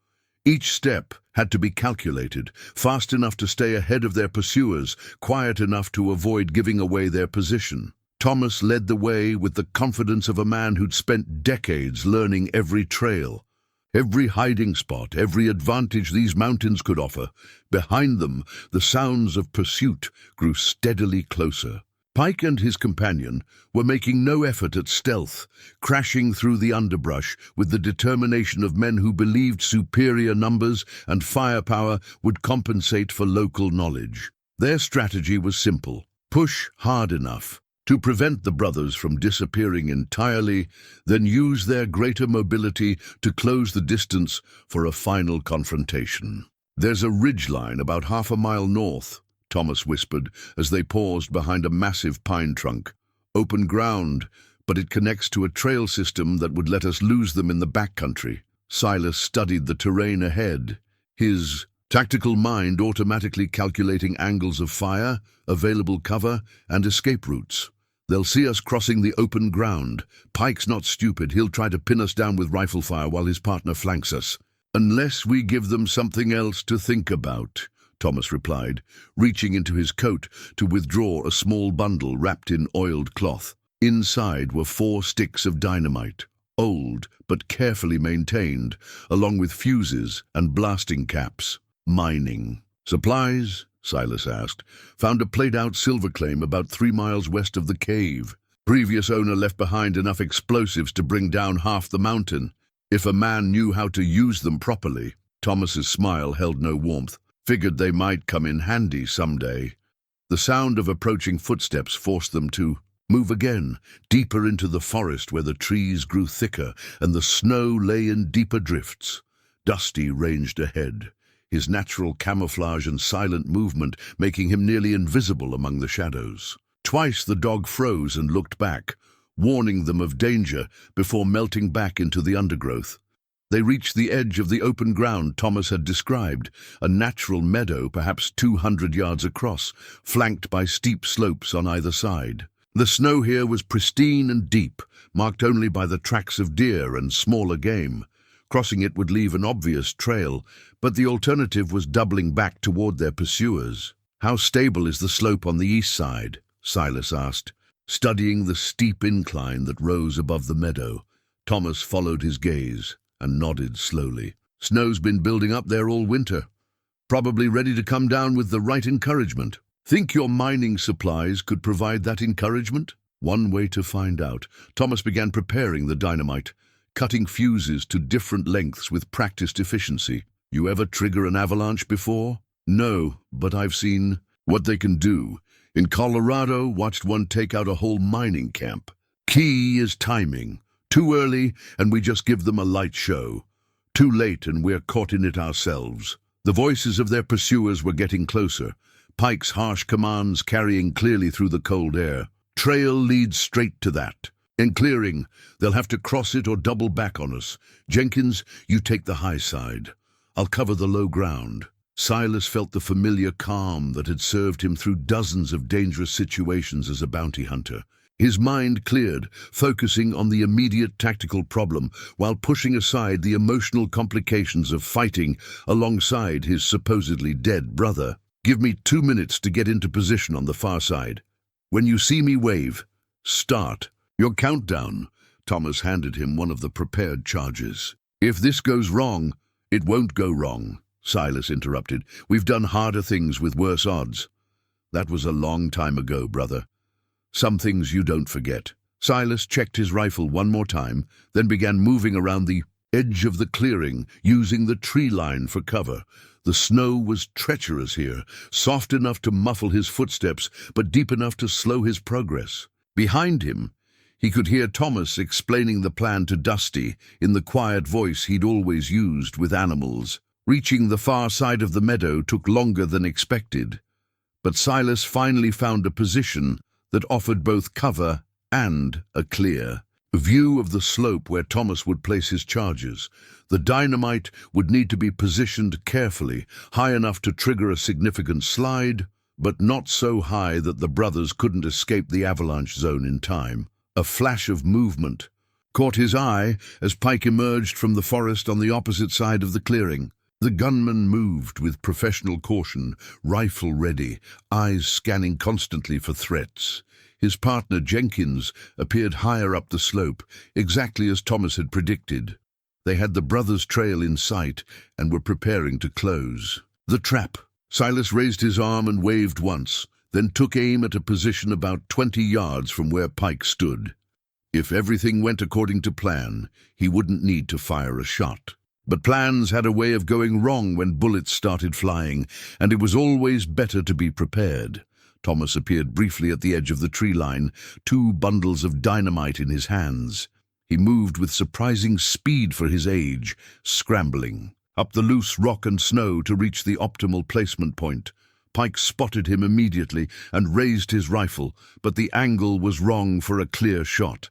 Each step had to be calculated, fast enough to stay ahead of their pursuers, quiet enough to avoid giving away their position. Thomas led the way with the confidence of a man who'd spent decades learning every trail, every hiding spot, every advantage these mountains could offer. Behind them, the sounds of pursuit grew steadily closer. Pike and his companion were making no effort at stealth, crashing through the underbrush with the determination of men who believed superior numbers and firepower would compensate for local knowledge. Their strategy was simple: push hard enough to prevent the brothers from disappearing entirely, then use their greater mobility to close the distance for a final confrontation. There's a ridgeline about half a mile north, Thomas whispered as they paused behind a massive pine trunk. Open ground, but it connects to a trail system that would let us lose them in the backcountry. Silas studied the terrain ahead, his tactical mind automatically calculating angles of fire, available cover, and escape routes. They'll see us crossing the open ground. Pike's not stupid. He'll try to pin us down with rifle fire while his partner flanks us. Unless we give them something else to think about, Thomas replied, reaching into his coat to withdraw a small bundle wrapped in oiled cloth. Inside were 4 sticks of dynamite, old but carefully maintained, along with fuses and blasting caps. Mining. Supplies? Silas asked. Found a played-out silver claim about 3 miles west of the cave. Previous owner left behind enough explosives to bring down half the mountain, if a man knew how to use them properly. Thomas's smile held no warmth. Figured they might come in handy someday. The sound of approaching footsteps forced them to move again, deeper into the forest where the trees grew thicker and the snow lay in deeper drifts. Dusty ranged ahead, his natural camouflage and silent movement making him nearly invisible among the shadows. Twice the dog froze and looked back, warning them of danger before melting back into the undergrowth. They reached the edge of the open ground Thomas had described, a natural meadow perhaps 200 yards across, flanked by steep slopes on either side. The snow here was pristine and deep, marked only by the tracks of deer and smaller game. Crossing it would leave an obvious trail, but the alternative was doubling back toward their pursuers. How stable is the slope on the east side? Silas asked, studying the steep incline that rose above the meadow. Thomas followed his gaze and nodded slowly. Snow's been building up there all winter, probably ready to come down with the right encouragement. Think your mining supplies could provide that encouragement? One way to find out. Thomas began preparing the dynamite, cutting fuses to different lengths with practiced efficiency. You ever trigger an avalanche before? No, but I've seen what they can do. In Colorado, watched one take out a whole mining camp. Key is timing. Too early, and we just give them a light show. Too late, and we're caught in it ourselves. The voices of their pursuers were getting closer, Pike's harsh commands carrying clearly through the cold air. Trail leads straight to that. In clearing, they'll have to cross it or double back on us. Jenkins, you take the high side. I'll cover the low ground. Silas felt the familiar calm that had served him through dozens of dangerous situations as a bounty hunter. His mind cleared, focusing on the immediate tactical problem while pushing aside the emotional complications of fighting alongside his supposedly dead brother. Give me 2 minutes to get into position on the far side. When you see me wave, start. Your countdown. Thomas handed him one of the prepared charges. If this goes wrong, it won't go wrong, Silas interrupted. We've done harder things with worse odds. That was a long time ago, brother. Some things you don't forget. Silas checked his rifle one more time, then began moving around the edge of the clearing, using the tree line for cover. The snow was treacherous here, soft enough to muffle his footsteps, but deep enough to slow his progress. Behind him, he could hear Thomas explaining the plan to Dusty in the quiet voice he'd always used with animals. Reaching the far side of the meadow took longer than expected, but Silas finally found a position that offered both cover and a clear view of the slope where Thomas would place his charges. The dynamite would need to be positioned carefully, high enough to trigger a significant slide, but not so high that the brothers couldn't escape the avalanche zone in time. A flash of movement caught his eye as Pike emerged from the forest on the opposite side of the clearing. The gunman moved with professional caution, rifle ready, eyes scanning constantly for threats. His partner, Jenkins, appeared higher up the slope, exactly as Thomas had predicted. They had the brothers' trail in sight and were preparing to close. The trap. Silas raised his arm and waved once, then took aim at a position about 20 yards from where Pike stood. If everything went according to plan, he wouldn't need to fire a shot. But plans had a way of going wrong when bullets started flying, and it was always better to be prepared. Thomas appeared briefly at the edge of the tree line, 2 bundles of dynamite in his hands. He moved with surprising speed for his age, scrambling up the loose rock and snow to reach the optimal placement point. Pike spotted him immediately and raised his rifle, but the angle was wrong for a clear shot.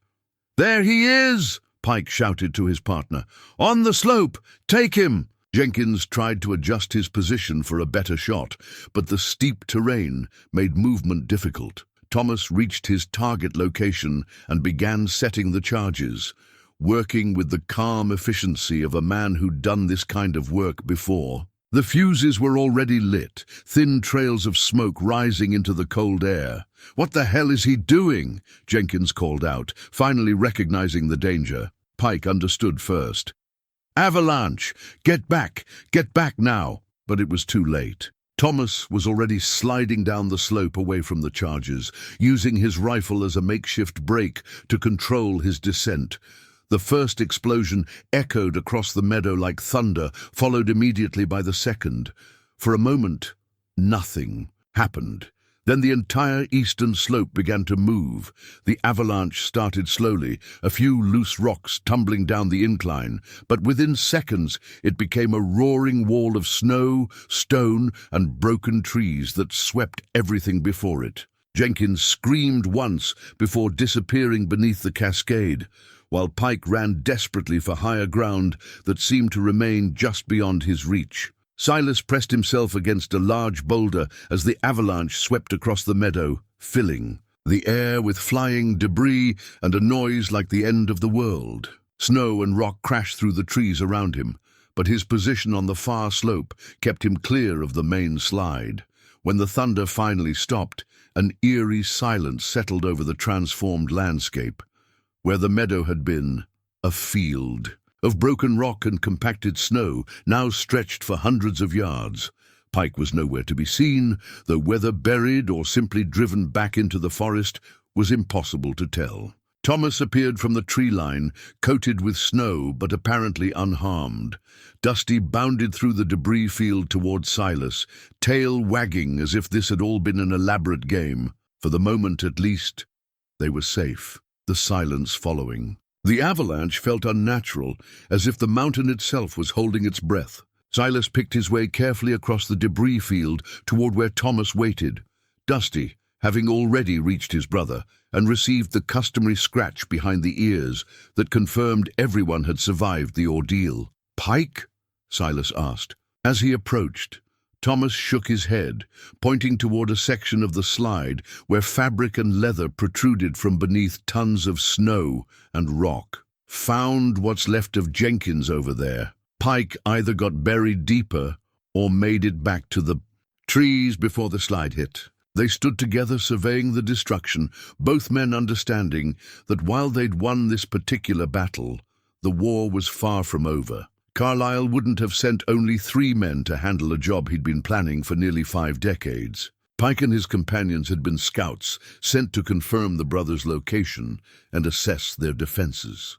"There he is!" Pike shouted to his partner. "On the slope! Take him!" Jenkins tried to adjust his position for a better shot, but the steep terrain made movement difficult. Thomas reached his target location and began setting the charges, working with the calm efficiency of a man who'd done this kind of work before. The fuses were already lit, thin trails of smoke rising into the cold air. "What the hell is he doing?" Jenkins called out, finally recognizing the danger. Pike understood first. "Avalanche! Get back now!" But it was too late. Thomas was already sliding down the slope away from the charges, using his rifle as a makeshift brake to control his descent. The first explosion echoed across the meadow like thunder, followed immediately by the second. For a moment, nothing happened. Then the entire eastern slope began to move. The avalanche started slowly, a few loose rocks tumbling down the incline, but within seconds it became a roaring wall of snow, stone, and broken trees that swept everything before it. Jenkins screamed once before disappearing beneath the cascade, while Pike ran desperately for higher ground that seemed to remain just beyond his reach. Silas pressed himself against a large boulder as the avalanche swept across the meadow, filling the air with flying debris and a noise like the end of the world. Snow and rock crashed through the trees around him, but his position on the far slope kept him clear of the main slide. When the thunder finally stopped, an eerie silence settled over the transformed landscape. Where the meadow had been, a field of broken rock and compacted snow now stretched for hundreds of yards. Pike was nowhere to be seen, though whether buried or simply driven back into the forest was impossible to tell. Thomas appeared from the tree line, coated with snow but apparently unharmed. Dusty bounded through the debris field toward Silas, tail wagging as if this had all been an elaborate game. For the moment at least, they were safe, the silence following. The avalanche felt unnatural, as if the mountain itself was holding its breath. Silas picked his way carefully across the debris field toward where Thomas waited. Dusty, having already reached his brother, and received the customary scratch behind the ears that confirmed everyone had survived the ordeal. "Pike?" Silas asked. As he approached, Thomas shook his head, pointing toward a section of the slide where fabric and leather protruded from beneath tons of snow and rock. "Found what's left of Jenkins over there. Pike either got buried deeper or made it back to the trees before the slide hit." They stood together surveying the destruction, both men understanding that while they'd won this particular battle, the war was far from over. Carlyle wouldn't have sent only 3 men to handle a job he'd been planning for nearly 5 decades. Pike and his companions had been scouts sent to confirm the brothers' location and assess their defenses.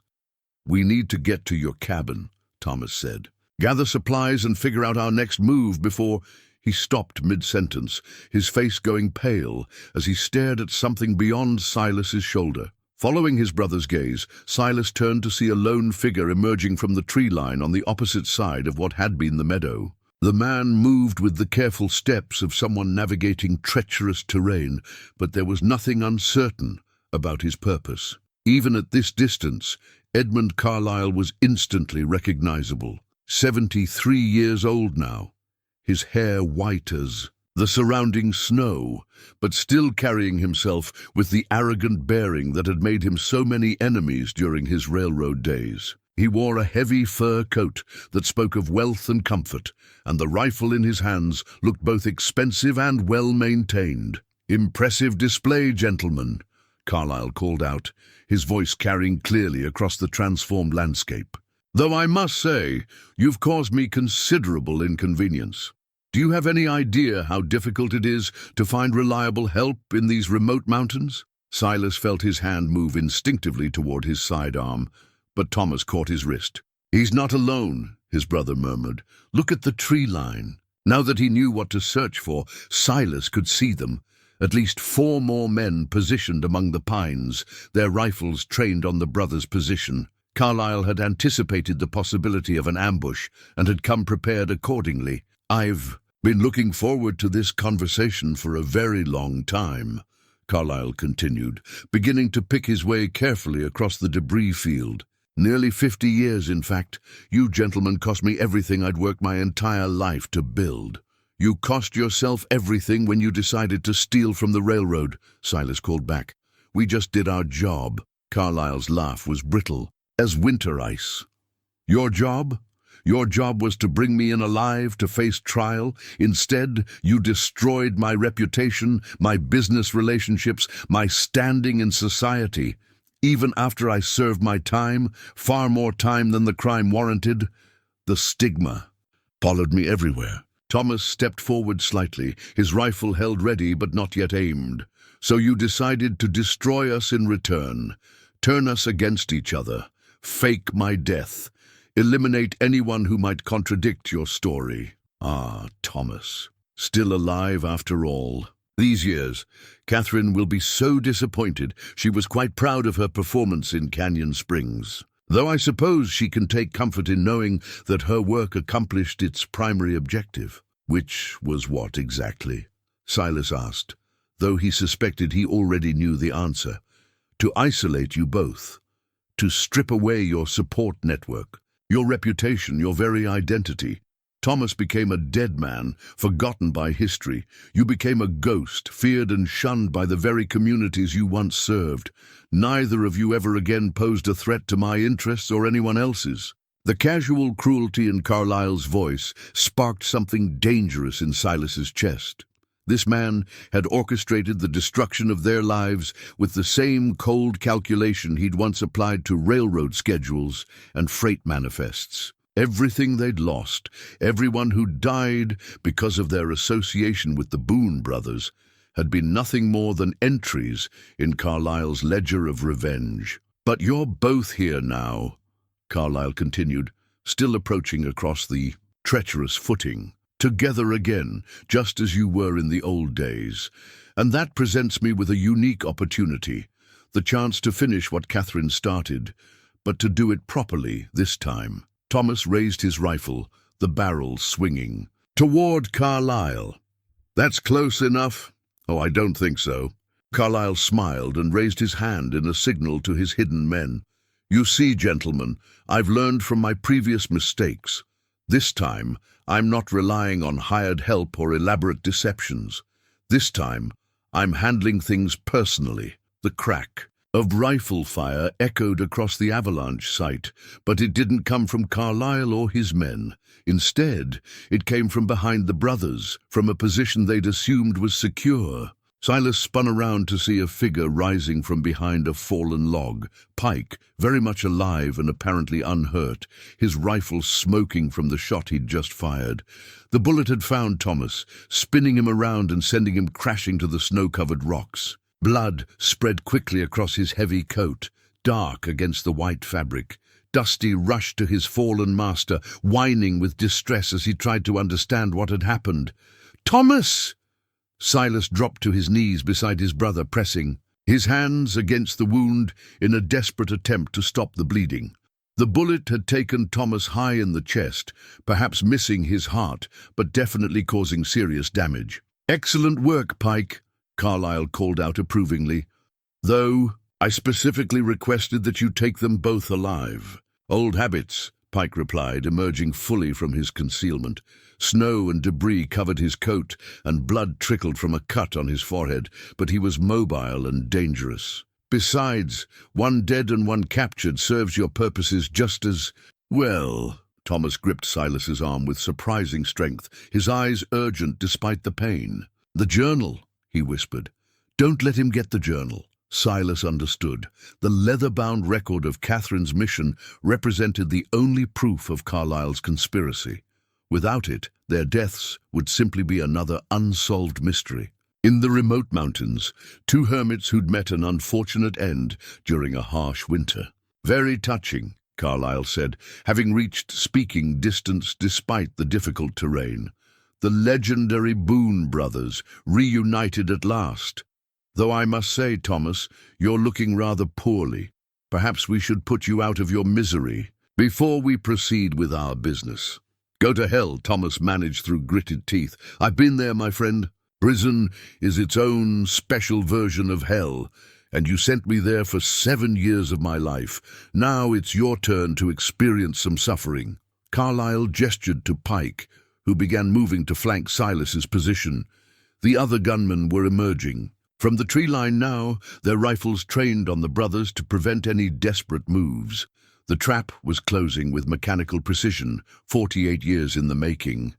"We need to get to your cabin," Thomas said. "Gather supplies and figure out our next move before—" He stopped mid-sentence, his face going pale as he stared at something beyond Silas's shoulder. Following his brother's gaze, Silas turned to see a lone figure emerging from the tree line on the opposite side of what had been the meadow. The man moved with the careful steps of someone navigating treacherous terrain, but there was nothing uncertain about his purpose. Even at this distance, Edmund Carlyle was instantly recognizable. 73 years old now, his hair white as the surrounding snow, but still carrying himself with the arrogant bearing that had made him so many enemies during his railroad days. He wore a heavy fur coat that spoke of wealth and comfort, and the rifle in his hands looked both expensive and well-maintained. "Impressive display, gentlemen," Carlyle called out, his voice carrying clearly across the transformed landscape. "Though I must say, you've caused me considerable inconvenience. Do you have any idea how difficult it is to find reliable help in these remote mountains?" Silas felt his hand move instinctively toward his sidearm, but Thomas caught his wrist. "He's not alone," his brother murmured. "Look at the tree line." Now that he knew what to search for, Silas could see them. At least 4 more men positioned among the pines, their rifles trained on the brothers' position. Carlyle had anticipated the possibility of an ambush and had come prepared accordingly. "I've been looking forward to this conversation for a very long time," Carlyle continued, beginning to pick his way carefully across the debris field. "Nearly 50 years, in fact. You gentlemen cost me everything I'd worked my entire life to build." "You cost yourself everything when you decided to steal from the railroad," Silas called back. "We just did our job." Carlyle's laugh was brittle as winter ice. "Your job? Your job was to bring me in alive to face trial. Instead, you destroyed my reputation, my business relationships, my standing in society. Even after I served my time, far more time than the crime warranted, the stigma followed me everywhere." Thomas stepped forward slightly, his rifle held ready but not yet aimed. "So you decided to destroy us in return, turn us against each other, fake my death, eliminate anyone who might contradict your story." Ah, Thomas, still alive after all. These years, Catherine will be so disappointed. She was quite proud of her performance in Canyon Springs. Though I suppose she can take comfort in knowing that her work accomplished its primary objective. "Which was what exactly?" Silas asked, though he suspected he already knew the answer. "To isolate you both. To strip away your support network, your reputation, your very identity. Thomas became a dead man, forgotten by history. You became a ghost, feared and shunned by the very communities you once served. Neither of you ever again posed a threat to my interests or anyone else's." The casual cruelty in Carlyle's voice sparked something dangerous in Silas's chest. This man had orchestrated the destruction of their lives with the same cold calculation he'd once applied to railroad schedules and freight manifests. Everything they'd lost, everyone who died because of their association with the Boone brothers, had been nothing more than entries in Carlyle's ledger of revenge. "But you're both here now," Carlyle continued, still approaching across the treacherous footing. "Together again, just as you were in the old days. And that presents me with a unique opportunity, the chance to finish what Catherine started, but to do it properly this time." Thomas raised his rifle, the barrel swinging. "Toward Carlyle." "That's close enough." "Oh, I don't think so." Carlyle smiled and raised his hand in a signal to his hidden men. "You see, gentlemen, I've learned from my previous mistakes. This time, I'm not relying on hired help or elaborate deceptions. This time, I'm handling things personally." The crack of rifle fire echoed across the avalanche site, but it didn't come from Carlyle or his men. Instead, it came from behind the brothers, from a position they'd assumed was secure. Silas spun around to see a figure rising from behind a fallen log. Pike, very much alive and apparently unhurt, his rifle smoking from the shot he'd just fired. The bullet had found Thomas, spinning him around and sending him crashing to the snow-covered rocks. Blood spread quickly across his heavy coat, dark against the white fabric. Dusty rushed to his fallen master, whining with distress as he tried to understand what had happened. "Thomas!" Silas dropped to his knees beside his brother, pressing his hands against the wound in a desperate attempt to stop the bleeding. The bullet had taken Thomas high in the chest, perhaps missing his heart, but definitely causing serious damage. "Excellent work, Pike," Carlyle called out approvingly. "Though I specifically requested that you take them both alive." "Old habits," Pike replied, emerging fully from his concealment. Snow and debris covered his coat, and blood trickled from a cut on his forehead, but he was mobile and dangerous. "Besides, one dead and one captured serves your purposes just as well." Thomas gripped Silas's arm with surprising strength, his eyes urgent despite the pain. "The journal," he whispered. "Don't let him get the journal." Silas understood. The leather-bound record of Catherine's mission represented the only proof of Carlyle's conspiracy. Without it, their deaths would simply be another unsolved mystery. In the remote mountains, two hermits who'd met an unfortunate end during a harsh winter. "Very touching," Carlyle said, having reached speaking distance despite the difficult terrain. "The legendary Boone brothers, reunited at last. Though I must say, Thomas, you're looking rather poorly. Perhaps we should put you out of your misery before we proceed with our business." "Go to hell," Thomas managed through gritted teeth. "I've been there, my friend. Prison is its own special version of hell, and you sent me there for 7 years of my life. Now it's your turn to experience some suffering." Carlyle gestured to Pike, who began moving to flank Silas's position. The other gunmen were emerging. From the tree line now, their rifles trained on the brothers to prevent any desperate moves. The trap was closing with mechanical precision, 48 years in the making.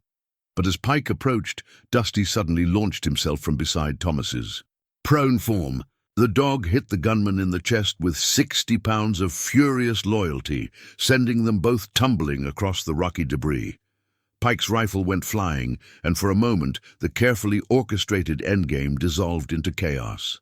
But as Pike approached, Dusty suddenly launched himself from beside Thomas's. Prone form, the dog hit the gunman in the chest with 60 pounds of furious loyalty, sending them both tumbling across the rocky debris. Pike's rifle went flying, and for a moment the carefully orchestrated endgame dissolved into chaos.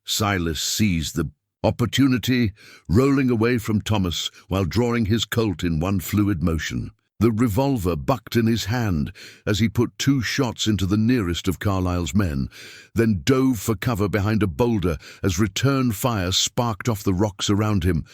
Silas seized the opportunity, rolling away from Thomas while drawing his Colt in one fluid motion. The revolver bucked in his hand as he put 2 shots into the nearest of Carlyle's men, then dove for cover behind a boulder as return fire sparked off the rocks around him.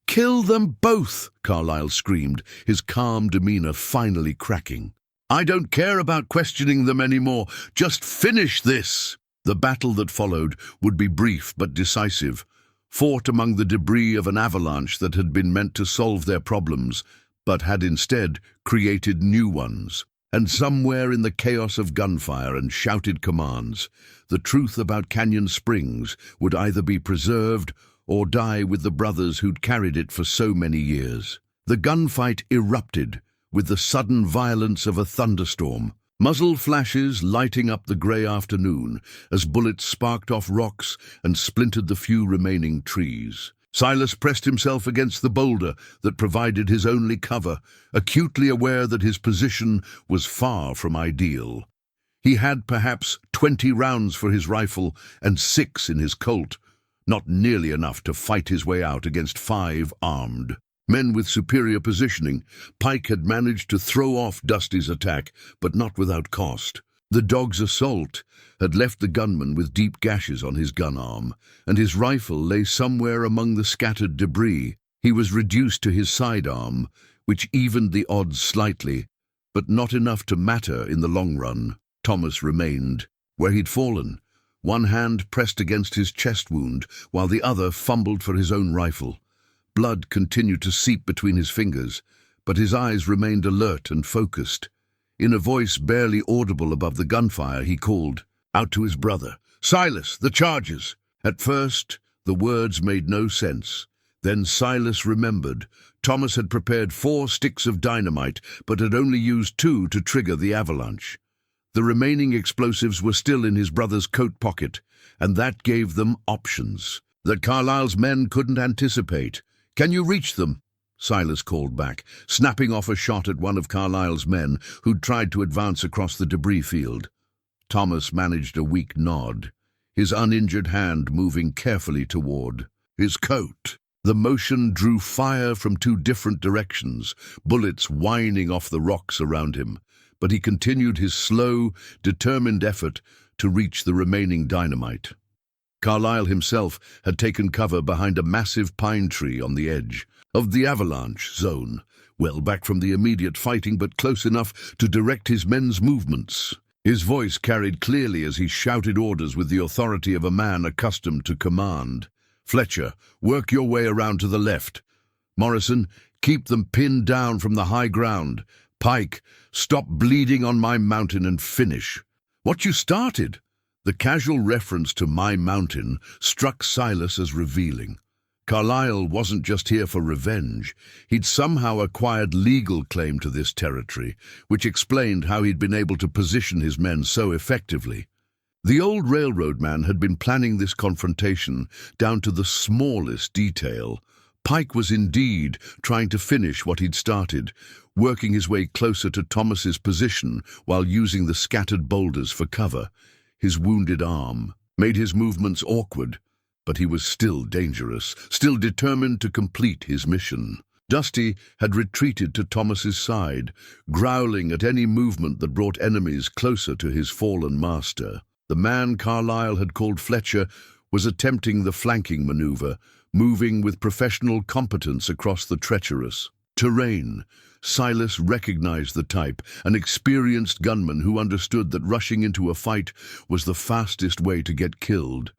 "Kill them both!" Carlyle screamed, his calm demeanor finally cracking. "I don't care about questioning them anymore. Just finish this!" The battle that followed would be brief but decisive, fought among the debris of an avalanche that had been meant to solve their problems, but had instead created new ones. And somewhere in the chaos of gunfire and shouted commands, the truth about Canyon Springs would either be preserved or die with the brothers who'd carried it for so many years. The gunfight erupted with the sudden violence of a thunderstorm, muzzle flashes lighting up the grey afternoon as bullets sparked off rocks and splintered the few remaining trees. Silas pressed himself against the boulder that provided his only cover, acutely aware that his position was far from ideal. He had perhaps 20 rounds for his rifle and 6 in his Colt, not nearly enough to fight his way out against 5 armed men with superior positioning. Pike had managed to throw off Dusty's attack, but not without cost. The dog's assault had left the gunman with deep gashes on his gun arm, and his rifle lay somewhere among the scattered debris. He was reduced to his sidearm, which evened the odds slightly, but not enough to matter in the long run. Thomas remained where he'd fallen, one hand pressed against his chest wound, while the other fumbled for his own rifle. Blood continued to seep between his fingers, but his eyes remained alert and focused. In a voice barely audible above the gunfire, he called out to his brother, "Silas, the charges!" At first, the words made no sense. Then Silas remembered. Thomas had prepared 4 sticks of dynamite, but had only used 2 to trigger the avalanche. The remaining explosives were still in his brother's coat pocket, and that gave them options that Carlyle's men couldn't anticipate. "Can you reach them?" Silas called back, snapping off a shot at one of Carlyle's men who'd tried to advance across the debris field. Thomas managed a weak nod, his uninjured hand moving carefully toward his coat. The motion drew fire from 2 different directions, bullets whining off the rocks around him, but he continued his slow, determined effort to reach the remaining dynamite. Carlyle himself had taken cover behind a massive pine tree on the edge of the avalanche zone, well back from the immediate fighting but close enough to direct his men's movements. His voice carried clearly as he shouted orders with the authority of a man accustomed to command. "Fletcher, work your way around to the left. Morrison, keep them pinned down from the high ground. Pike, stop bleeding on my mountain and finish what you started." The casual reference to my mountain struck Silas as revealing. Carlyle wasn't just here for revenge. He'd somehow acquired legal claim to this territory, which explained how he'd been able to position his men so effectively. The old railroad man had been planning this confrontation down to the smallest detail. Pike was indeed trying to finish what he'd started, working his way closer to Thomas's position while using the scattered boulders for cover. His wounded arm made his movements awkward, but he was still dangerous, still determined to complete his mission. Dusty had retreated to Thomas's side, growling at any movement that brought enemies closer to his fallen master. The man Carlyle had called Fletcher was attempting the flanking maneuver, moving with professional competence across the treacherous terrain. Silas recognized the type, an experienced gunman who understood that rushing into a fight was the fastest way to get killed.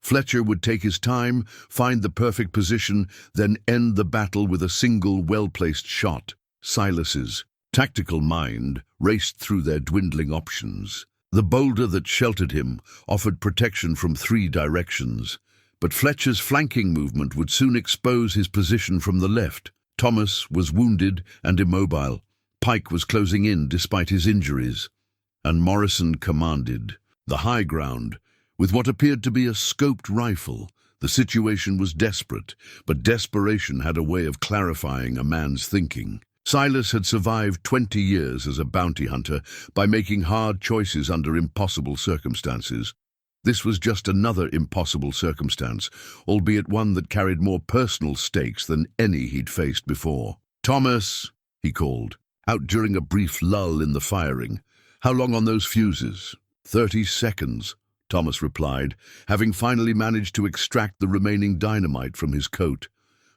Fletcher would take his time, find the perfect position, then end the battle with a single well-placed shot. Silas's tactical mind raced through their dwindling options. The boulder that sheltered him offered protection from 3 directions, but Fletcher's flanking movement would soon expose his position from the left. Thomas was wounded and immobile. Pike was closing in despite his injuries, and Morrison commanded the high ground with what appeared to be a scoped rifle. The situation was desperate, but desperation had a way of clarifying a man's thinking. Silas had survived 20 years as a bounty hunter by making hard choices under impossible circumstances. This was just another impossible circumstance, albeit one that carried more personal stakes than any he'd faced before. "Thomas," he called, out during a brief lull in the firing. "How long on those fuses?" 30 seconds, Thomas replied, having finally managed to extract the remaining dynamite from his coat.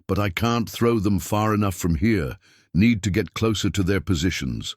"But I can't throw them far enough from here. Need to get closer to their positions,"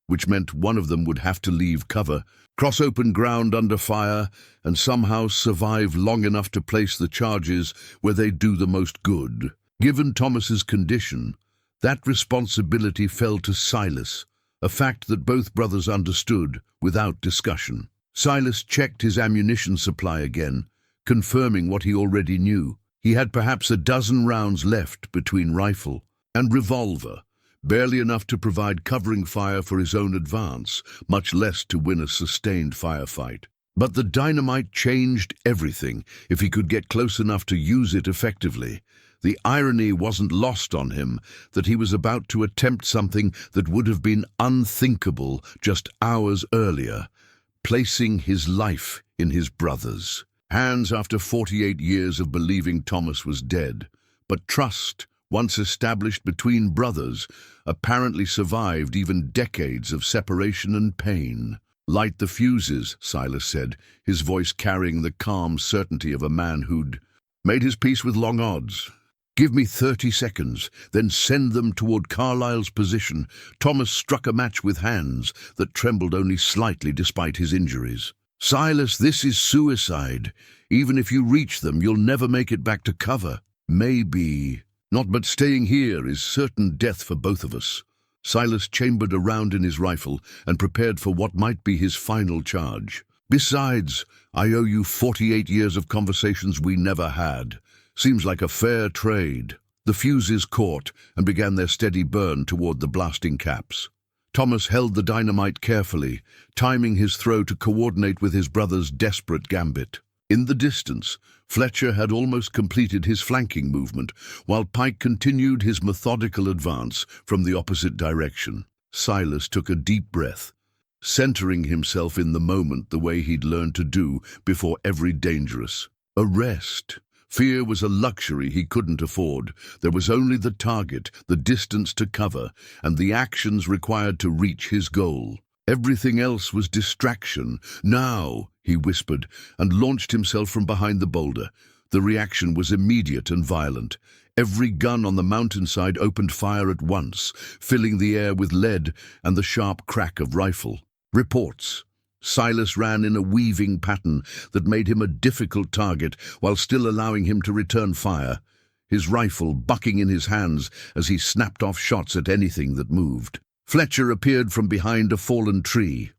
which meant one of them would have to leave cover, cross open ground under fire, and somehow survive long enough to place the charges where they'd do the most good. Given Thomas's condition, that responsibility fell to Silas, a fact that both brothers understood without discussion. Silas checked his ammunition supply again, confirming what he already knew. He had perhaps a dozen rounds left between rifle and revolver, barely enough to provide covering fire for his own advance, much less to win a sustained firefight. But the dynamite changed everything if he could get close enough to use it effectively. The irony wasn't lost on him that he was about to attempt something that would have been unthinkable just hours earlier. placing his life in his brother's hands after 48 years of believing Thomas was dead. But trust, once established between brothers, apparently survived even decades of separation and pain. "Light the fuses," Silas said, his voice carrying the calm certainty of a man who'd made his peace with long odds. "Give me 30 seconds, then send them toward Carlyle's position." Thomas struck a match with hands that trembled only slightly despite his injuries. "Silas, this is suicide. Even if you reach them, you'll never make it back to cover." "Maybe not, but staying here is certain death for both of us." Silas chambered a round in his rifle and prepared for what might be his final charge. "Besides, I owe you 48 years of conversations we never had. Seems like a fair trade." The fuses caught and began their steady burn toward the blasting caps. Thomas held the dynamite carefully, timing his throw to coordinate with his brother's desperate gambit. In the distance, Fletcher had almost completed his flanking movement, while Pike continued his methodical advance from the opposite direction. Silas took a deep breath, centering himself in the moment the way he'd learned to do before every dangerous. A rest. Fear was a luxury he couldn't afford. There was only the target, the distance to cover, and the actions required to reach his goal. Everything else was distraction. "Now," he whispered, and launched himself from behind the boulder. The reaction was immediate and violent. Every gun on the mountainside opened fire at once, filling the air with lead and the sharp crack of rifle. Reports. Silas ran in a weaving pattern that made him a difficult target while still allowing him to return fire, his rifle bucking in his hands as he snapped off shots at anything that moved. Fletcher appeared from behind a fallen tree,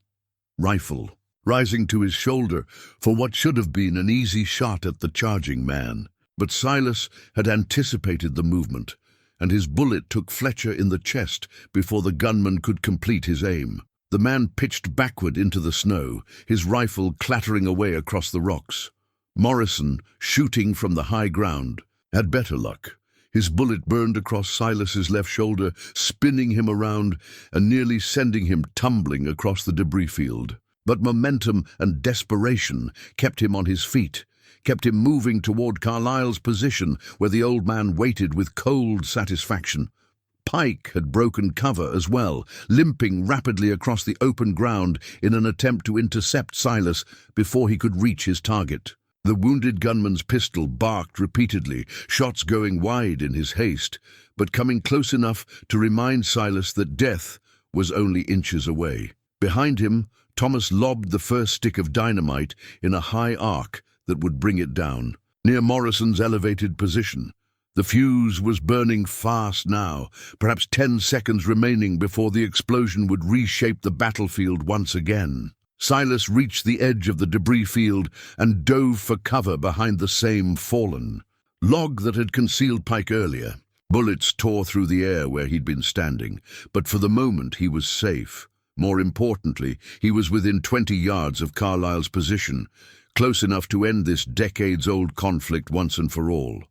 rifle rising to his shoulder for what should have been an easy shot at the charging man. But Silas had anticipated the movement, and his bullet took Fletcher in the chest before the gunman could complete his aim. The man pitched backward into the snow, his rifle clattering away across the rocks. Morrison, shooting from the high ground, had better luck. His bullet burned across Silas's left shoulder, spinning him around and nearly sending him tumbling across the debris field. But momentum and desperation kept him on his feet, kept him moving toward Carlyle's position, where the old man waited with cold satisfaction. Pike had broken cover as well, limping rapidly across the open ground in an attempt to intercept Silas before he could reach his target. The wounded gunman's pistol barked repeatedly, shots going wide in his haste, but coming close enough to remind Silas that death was only inches away. Behind him, Thomas lobbed the first stick of dynamite in a high arc that would bring it down, near Morrison's elevated position. The fuse was burning fast now, perhaps 10 seconds remaining before the explosion would reshape the battlefield once again. Silas reached the edge of the debris field and dove for cover behind the same fallen log that had concealed Pike earlier. Bullets tore through the air where he'd been standing, but for the moment he was safe. More importantly, he was within 20 yards of Carlyle's position, close enough to end this decades-old conflict once and for all.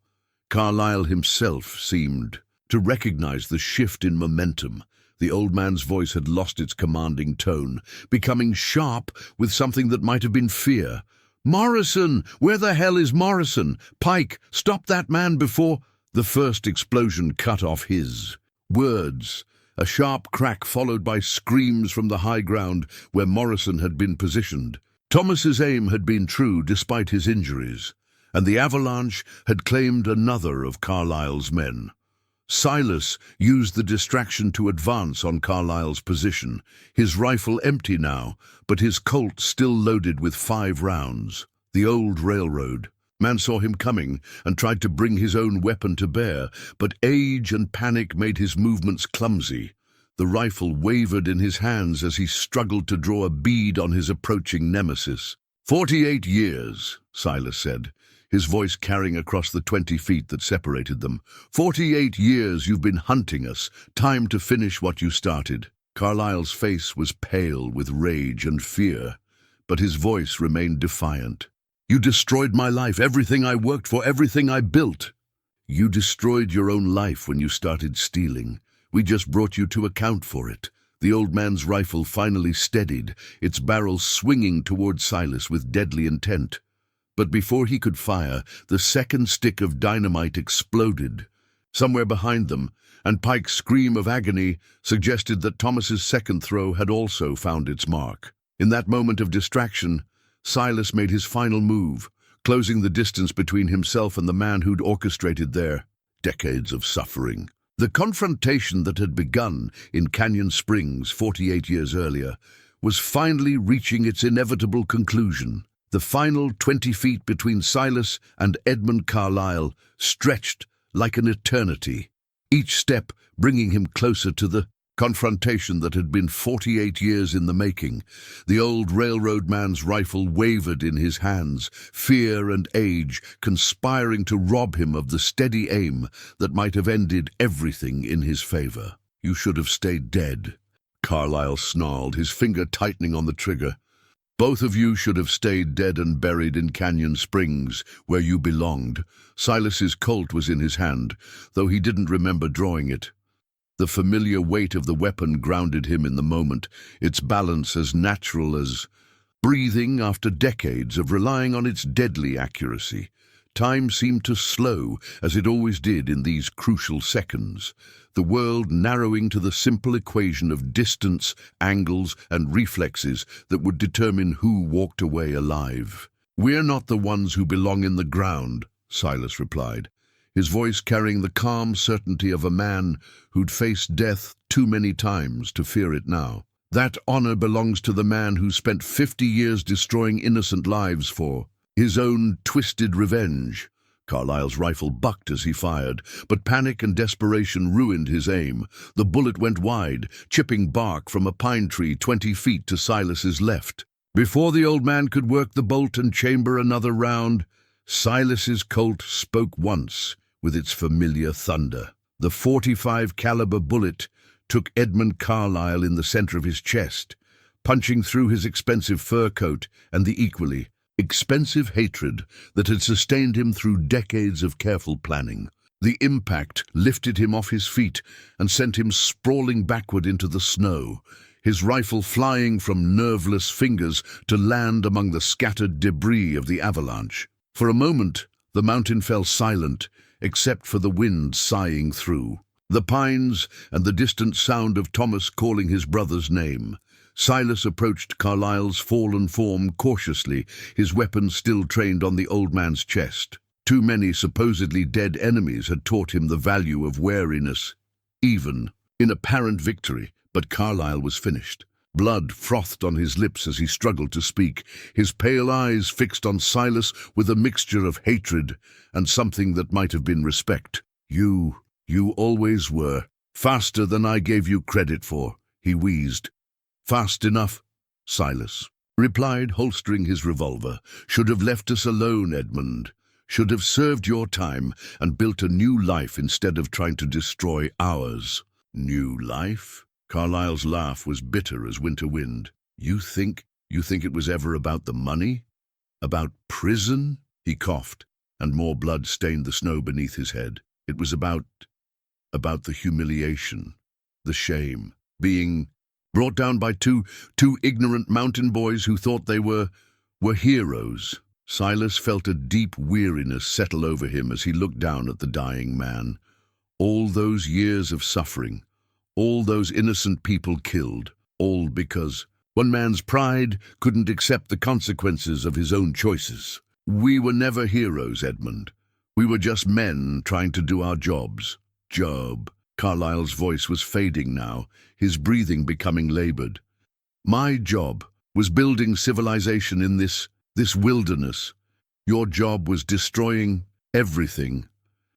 Carlyle himself seemed to recognize the shift in momentum. The old man's voice had lost its commanding tone, becoming sharp with something that might have been fear. "Morrison! Where the hell is Morrison? Pike, stop that man before—" The first explosion cut off his words. A sharp crack followed by screams from the high ground where Morrison had been positioned. Thomas's aim had been true despite his injuries, and the avalanche had claimed another of Carlyle's men. Silas used the distraction to advance on Carlyle's position, his rifle empty now, but his Colt still loaded with 5 rounds. The old railroad man saw him coming and tried to bring his own weapon to bear, but age and panic made his movements clumsy. The rifle wavered in his hands as he struggled to draw a bead on his approaching nemesis. 48 years, Silas said, his voice carrying across the 20 feet that separated them. 48 years you've been hunting us. Time to finish what you started. Carlyle's face was pale with rage and fear, but his voice remained defiant. You destroyed my life, everything I worked for, everything I built. You destroyed your own life when you started stealing. We just brought you to account for it. The old man's rifle finally steadied, its barrel swinging toward Silas with deadly intent. But before he could fire, the second stick of dynamite exploded somewhere behind them, and Pike's scream of agony suggested that Thomas's second throw had also found its mark. In that moment of distraction, Silas made his final move, closing the distance between himself and the man who'd orchestrated their decades of suffering. The confrontation that had begun in Canyon Springs 48 years earlier was finally reaching its inevitable conclusion. The final 20 feet between Silas and Edmund Carlyle stretched like an eternity, each step bringing him closer to the confrontation that had been 48 years in the making. The old railroad man's rifle wavered in his hands, fear and age conspiring to rob him of the steady aim that might have ended everything in his favor. "You should have stayed dead," Carlyle snarled, his finger tightening on the trigger. "Both of you should have stayed dead and buried in Canyon Springs, where you belonged." Silas's Colt was in his hand, though he didn't remember drawing it. The familiar weight of the weapon grounded him in the moment, its balance as natural as breathing after decades of relying on its deadly accuracy. Time seemed to slow, as it always did in these crucial seconds, the world narrowing to the simple equation of distance, angles, and reflexes that would determine who walked away alive. "We're not the ones who belong in the ground," Silas replied, his voice carrying the calm certainty of a man who'd faced death too many times to fear it now. "That honor belongs to the man who spent 50 years destroying innocent lives for his own twisted revenge." Carlyle's rifle bucked as he fired, but panic and desperation ruined his aim. The bullet went wide, chipping bark from a pine tree 20 feet to Silas's left. Before the old man could work the bolt and chamber another round, Silas's Colt spoke once, with its familiar thunder. The .45 caliber bullet took Edmund Carlyle in the center of his chest, punching through his expensive fur coat and the equally expensive hatred that had sustained him through decades of careful planning. The impact lifted him off his feet and sent him sprawling backward into the snow, his rifle flying from nerveless fingers to land among the scattered debris of the avalanche. For a moment, the mountain fell silent, except for the wind sighing through the pines and the distant sound of Thomas calling his brother's name. Silas approached Carlyle's fallen form cautiously, his weapon still trained on the old man's chest. Too many supposedly dead enemies had taught him the value of wariness, even in apparent victory, but Carlyle was finished. Blood frothed on his lips as he struggled to speak, his pale eyes fixed on Silas with a mixture of hatred and something that might have been respect. You always were. Faster than I gave you credit for," he wheezed. "Fast enough," Silas replied, holstering his revolver. "Should have left us alone, Edmund. Should have served your time and built a new life instead of trying to destroy ours." "New life?" Carlyle's laugh was bitter as winter wind. You think it was ever about the money? About prison?" He coughed, and more blood stained the snow beneath his head. "It was about the humiliation, the shame, being brought down by two ignorant mountain boys who thought they were heroes." Silas felt a deep weariness settle over him as he looked down at the dying man. All those years of suffering, all those innocent people killed, all because one man's pride couldn't accept the consequences of his own choices. "We were never heroes, Edmund. We were just men trying to do our jobs." "Job." Carlyle's voice was fading now, his breathing becoming labored. "My job was building civilization in this wilderness. Your job was destroying everything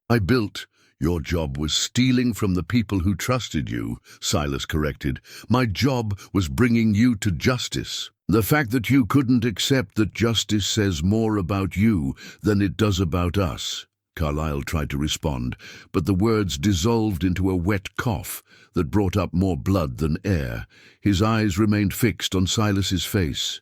I built." "Your job was stealing from the people who trusted you," Silas corrected. "My job was bringing you to justice. The fact that you couldn't accept that justice says more about you than it does about us." Carlyle tried to respond, but the words dissolved into a wet cough that brought up more blood than air. His eyes remained fixed on Silas's face,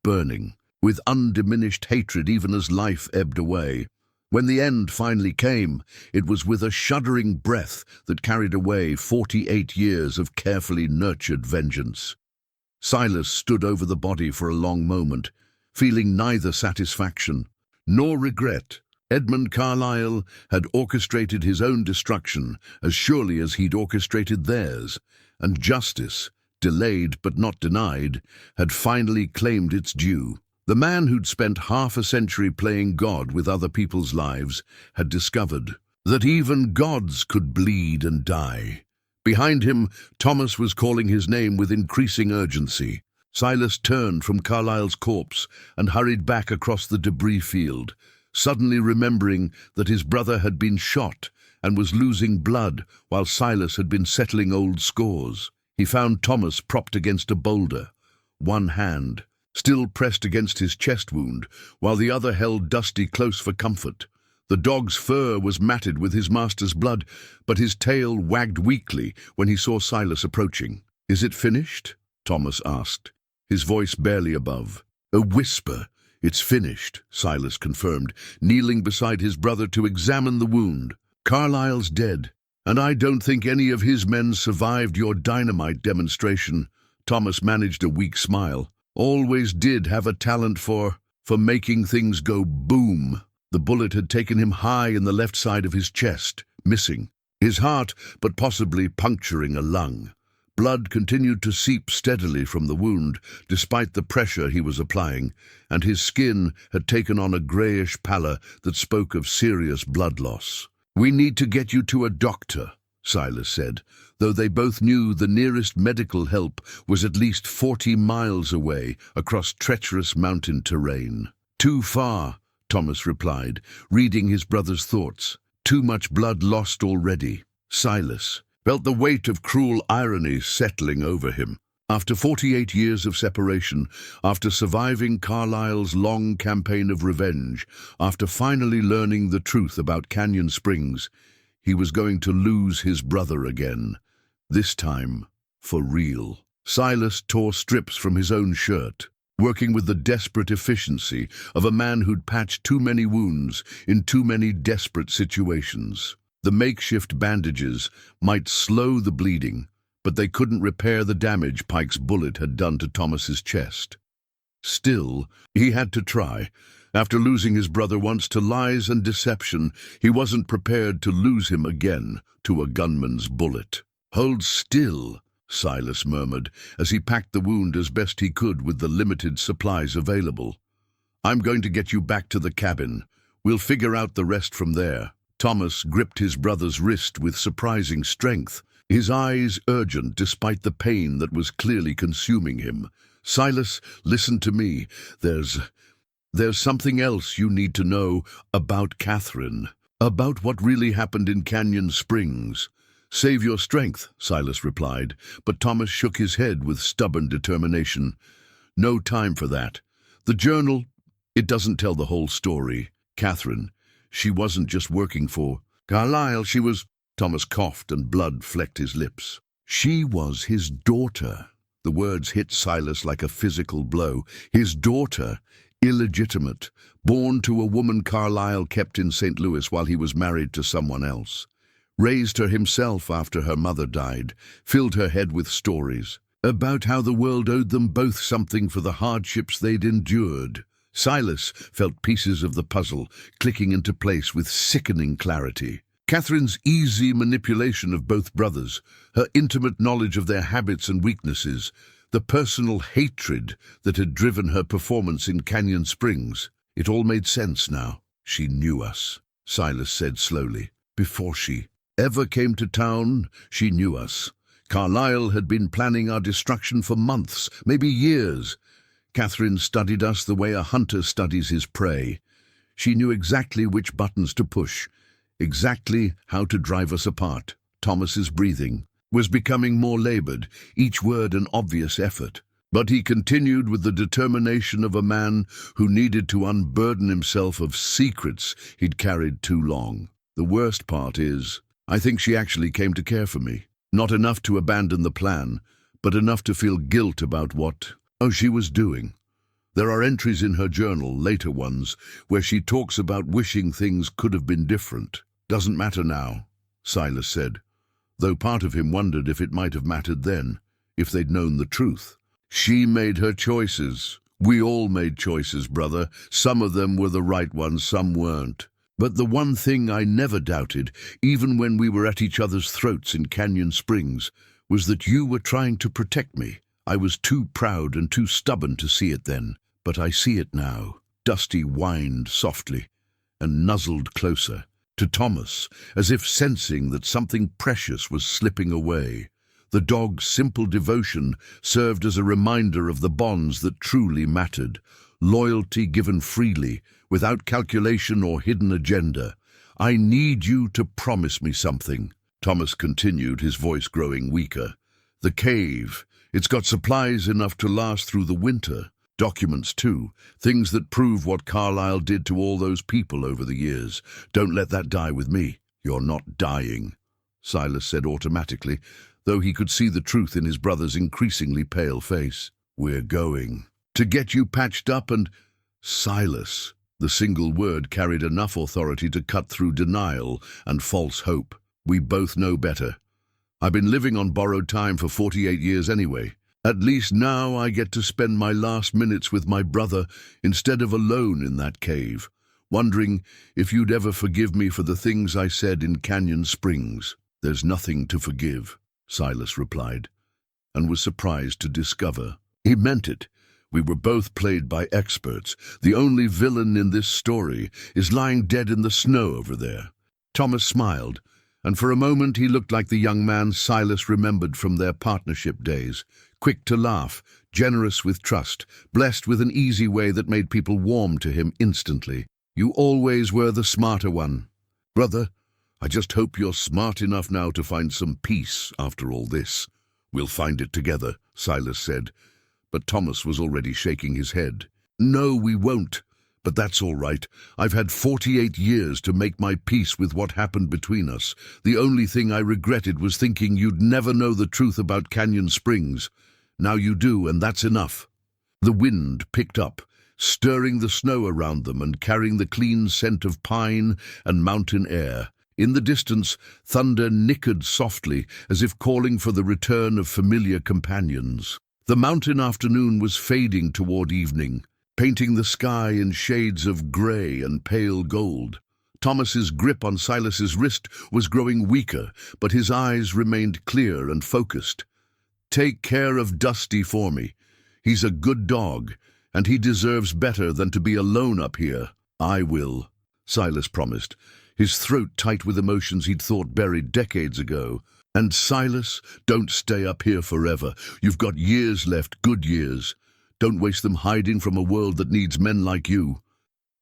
burning with undiminished hatred even as life ebbed away. When the end finally came, it was with a shuddering breath that carried away 48 years of carefully nurtured vengeance. Silas stood over the body for a long moment, feeling neither satisfaction nor regret. Edmund Carlyle had orchestrated his own destruction as surely as he'd orchestrated theirs, and justice, delayed but not denied, had finally claimed its due. The man who'd spent half a century playing God with other people's lives had discovered that even gods could bleed and die. Behind him, Thomas was calling his name with increasing urgency. Silas turned from Carlyle's corpse and hurried back across the debris field, suddenly remembering that his brother had been shot and was losing blood while Silas had been settling old scores. He found Thomas propped against a boulder, one hand still pressed against his chest wound, while the other held Dusty close for comfort. The dog's fur was matted with his master's blood, but his tail wagged weakly when he saw Silas approaching. "Is it finished?" Thomas asked, his voice barely above. A whisper. "It's finished," Silas confirmed, kneeling beside his brother to examine the wound. "Carlyle's dead, and I don't think any of his men survived your dynamite demonstration." Thomas managed a weak smile. "Always did have a talent for making things go boom." The bullet had taken him high in the left side of his chest, missing his heart, but possibly puncturing a lung. Blood continued to seep steadily from the wound, despite the pressure he was applying, and his skin had taken on a greyish pallor that spoke of serious blood loss. "We need to get you to a doctor," Silas said, though they both knew the nearest medical help was at least 40 miles away across treacherous mountain terrain. "Too far," Thomas replied, reading his brother's thoughts. "Too much blood lost already." Silas felt the weight of cruel irony settling over him. After 48 years of separation, after surviving Carlyle's long campaign of revenge, after finally learning the truth about Canyon Springs, he was going to lose his brother again. This time, for real. Silas tore strips from his own shirt, working with the desperate efficiency of a man who'd patched too many wounds in too many desperate situations. The makeshift bandages might slow the bleeding, but they couldn't repair the damage Pike's bullet had done to Thomas's chest. Still, he had to try. After losing his brother once to lies and deception, he wasn't prepared to lose him again to a gunman's bullet. "Hold still," Silas murmured, as he packed the wound as best he could with the limited supplies available. "I'm going to get you back to the cabin. We'll figure out the rest from there." Thomas gripped his brother's wrist with surprising strength, his eyes urgent despite the pain that was clearly consuming him. "Silas, listen to me. There's something else you need to know about Catherine, about what really happened in Canyon Springs." "Save your strength," Silas replied, but Thomas shook his head with stubborn determination. "No time for that. The journal, it doesn't tell the whole story. Catherine, she wasn't just working for Carlyle, she was—" Thomas coughed and blood flecked his lips. "She was his daughter." The words hit Silas like a physical blow. His daughter, illegitimate, born to a woman Carlyle kept in St. Louis while he was married to someone else. Raised her himself after her mother died, filled her head with stories about how the world owed them both something for the hardships they'd endured. Silas felt pieces of the puzzle clicking into place with sickening clarity. Catherine's easy manipulation of both brothers, her intimate knowledge of their habits and weaknesses, the personal hatred that had driven her performance in Canyon Springs. It all made sense now. "She knew us," Silas said slowly. "Before she ever came to town, she knew us. Carlyle had been planning our destruction for months, maybe years. Catherine studied us the way a hunter studies his prey. She knew exactly which buttons to push, exactly how to drive us apart." Thomas's breathing was becoming more labored, each word an obvious effort. But he continued with the determination of a man who needed to unburden himself of secrets he'd carried too long. "The worst part is, I think she actually came to care for me. Not enough to abandon the plan, but enough to feel guilt about what she was doing. There are entries in her journal, later ones, where she talks about wishing things could have been different. Doesn't matter now, Silas said, though part of him wondered if it might have mattered then, if they'd known the truth. She made her choices. We all made choices, brother. Some of them were the right ones, some weren't. But the one thing I never doubted, even when we were at each other's throats in Canyon Springs, was that you were trying to protect me. I was too proud and too stubborn to see it then, but I see it now. Dusty whined softly and nuzzled closer to Thomas, as if sensing that something precious was slipping away. The dog's simple devotion served as a reminder of the bonds that truly mattered, loyalty given freely, without calculation or hidden agenda. I need you to promise me something, Thomas continued, his voice growing weaker. The cave, it's got supplies enough to last through the winter. Documents too, things that prove what Carlyle did to all those people over the years. Don't let that die with me. You're not dying, Silas said automatically, though he could see the truth in his brother's increasingly pale face. We're going to get you patched up and... Silas. The single word carried enough authority to cut through denial and false hope. We both know better. I've been living on borrowed time for 48 years anyway. At least now I get to spend my last minutes with my brother instead of alone in that cave, wondering if you'd ever forgive me for the things I said in Canyon Springs. There's nothing to forgive, Silas replied, and was surprised to discover he meant it. We were both played by experts. The only villain in this story is lying dead in the snow over there. Thomas smiled, and for a moment he looked like the young man Silas remembered from their partnership days, quick to laugh, generous with trust, blessed with an easy way that made people warm to him instantly. You always were the smarter one. Brother, I just hope you're smart enough now to find some peace after all this. We'll find it together, Silas said, but Thomas was already shaking his head. No, we won't. But that's all right. I've had 48 years to make my peace with what happened between us. The only thing I regretted was thinking you'd never know the truth about Canyon Springs. Now you do, and that's enough. The wind picked up, stirring the snow around them and carrying the clean scent of pine and mountain air. In the distance, thunder nickered softly, as if calling for the return of familiar companions. The mountain afternoon was fading toward evening, painting the sky in shades of grey and pale gold. Thomas's grip on Silas's wrist was growing weaker, but his eyes remained clear and focused. Take care of Dusty for me. He's a good dog, and he deserves better than to be alone up here. I will, Silas promised, his throat tight with emotions he'd thought buried decades ago. And Silas, don't stay up here forever. You've got years left, good years. Don't waste them hiding from a world that needs men like you.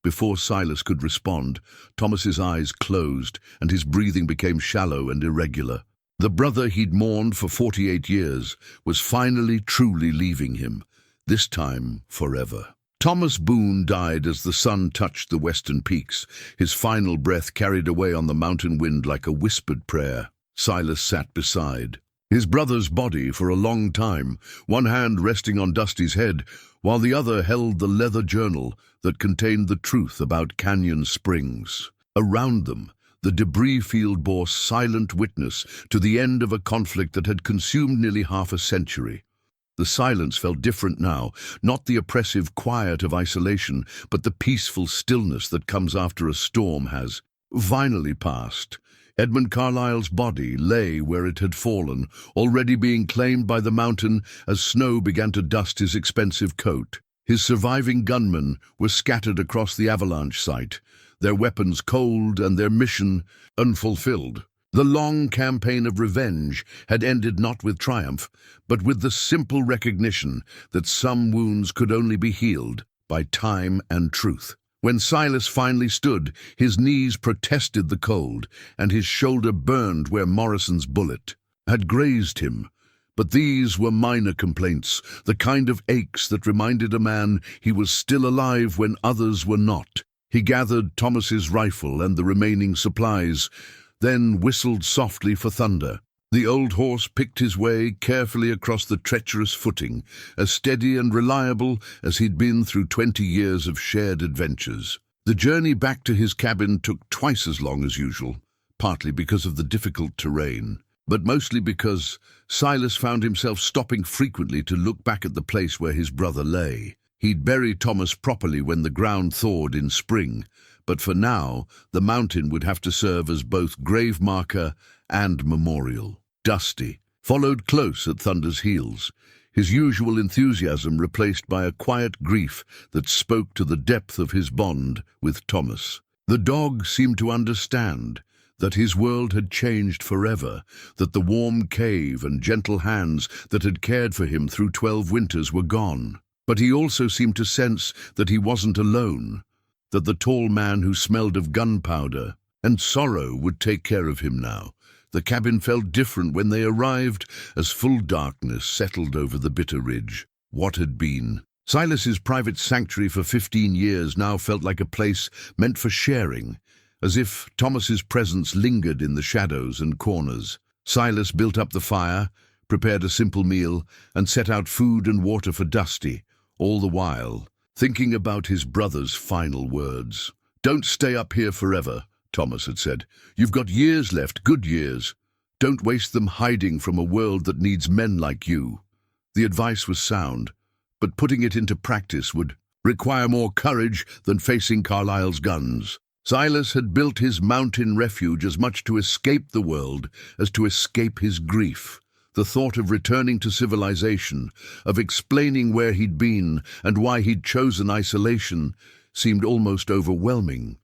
Before Silas could respond, Thomas's eyes closed and his breathing became shallow and irregular. The brother he'd mourned for 48 years was finally truly leaving him, this time forever. Thomas Boone died as the sun touched the western peaks, his final breath carried away on the mountain wind like a whispered prayer. Silas sat beside his brother's body for a long time, one hand resting on Dusty's head, while the other held the leather journal that contained the truth about Canyon Springs. Around them, the debris field bore silent witness to the end of a conflict that had consumed nearly half a century. The silence felt different now, not the oppressive quiet of isolation, but the peaceful stillness that comes after a storm has finally passed. Edmund Carlyle's body lay where it had fallen, already being claimed by the mountain as snow began to dust his expensive coat. His surviving gunmen were scattered across the avalanche site, their weapons cold and their mission unfulfilled. The long campaign of revenge had ended not with triumph, but with the simple recognition that some wounds could only be healed by time and truth. When Silas finally stood, his knees protested the cold, and his shoulder burned where Morrison's bullet had grazed him. But these were minor complaints, the kind of aches that reminded a man he was still alive when others were not. He gathered Thomas's rifle and the remaining supplies, then whistled softly for thunder. The old horse picked his way carefully across the treacherous footing, as steady and reliable as he'd been through 20 years of shared adventures. The journey back to his cabin took twice as long as usual, partly because of the difficult terrain, but mostly because Silas found himself stopping frequently to look back at the place where his brother lay. He'd bury Thomas properly when the ground thawed in spring, but for now, the mountain would have to serve as both grave marker and memorial. Dusty followed close at Thunder's heels, his usual enthusiasm replaced by a quiet grief that spoke to the depth of his bond with Thomas. The dog seemed to understand that his world had changed forever, that the warm cave and gentle hands that had cared for him through 12 winters were gone. But he also seemed to sense that he wasn't alone, that the tall man who smelled of gunpowder and sorrow would take care of him now. The cabin felt different when they arrived, as full darkness settled over the bitter ridge. What had been Silas's private sanctuary for 15 years now felt like a place meant for sharing, as if Thomas's presence lingered in the shadows and corners. Silas built up the fire, prepared a simple meal, and set out food and water for Dusty, all the while thinking about his brother's final words. "Don't stay up here forever," Thomas had said. "You've got years left, good years. Don't waste them hiding from a world that needs men like you." The advice was sound, but putting it into practice would require more courage than facing Carlyle's guns. Silas had built his mountain refuge as much to escape the world as to escape his grief. The thought of returning to civilization, of explaining where he'd been and why he'd chosen isolation, seemed almost overwhelming.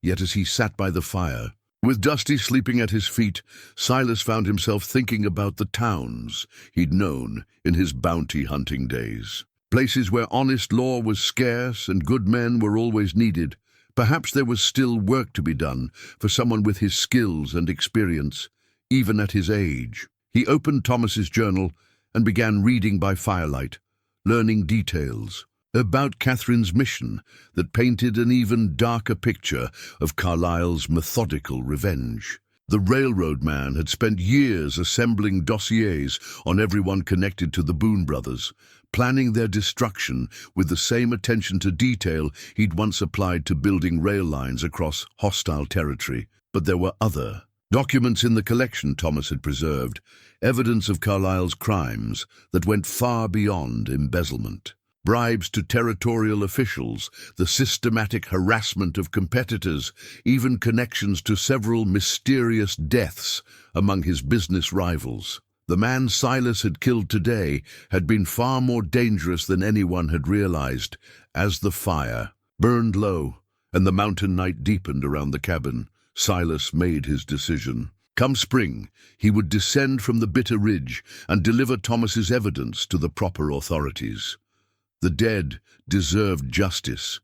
Yet as he sat by the fire, with Dusty sleeping at his feet, Silas found himself thinking about the towns he'd known in his bounty hunting days. Places where honest law was scarce and good men were always needed. Perhaps there was still work to be done for someone with his skills and experience, even at his age. He opened Thomas's journal and began reading by firelight, learning details about Catherine's mission that painted an even darker picture of Carlyle's methodical revenge. The railroad man had spent years assembling dossiers on everyone connected to the Boone brothers, planning their destruction with the same attention to detail he'd once applied to building rail lines across hostile territory. But there were other documents in the collection Thomas had preserved, evidence of Carlyle's crimes that went far beyond embezzlement. Bribes to territorial officials, the systematic harassment of competitors, even connections to several mysterious deaths among his business rivals. The man Silas had killed today had been far more dangerous than anyone had realized. As the fire burned low and the mountain night deepened around the cabin, Silas made his decision. Come spring, he would descend from the bitter ridge and deliver Thomas's evidence to the proper authorities. The dead deserved justice,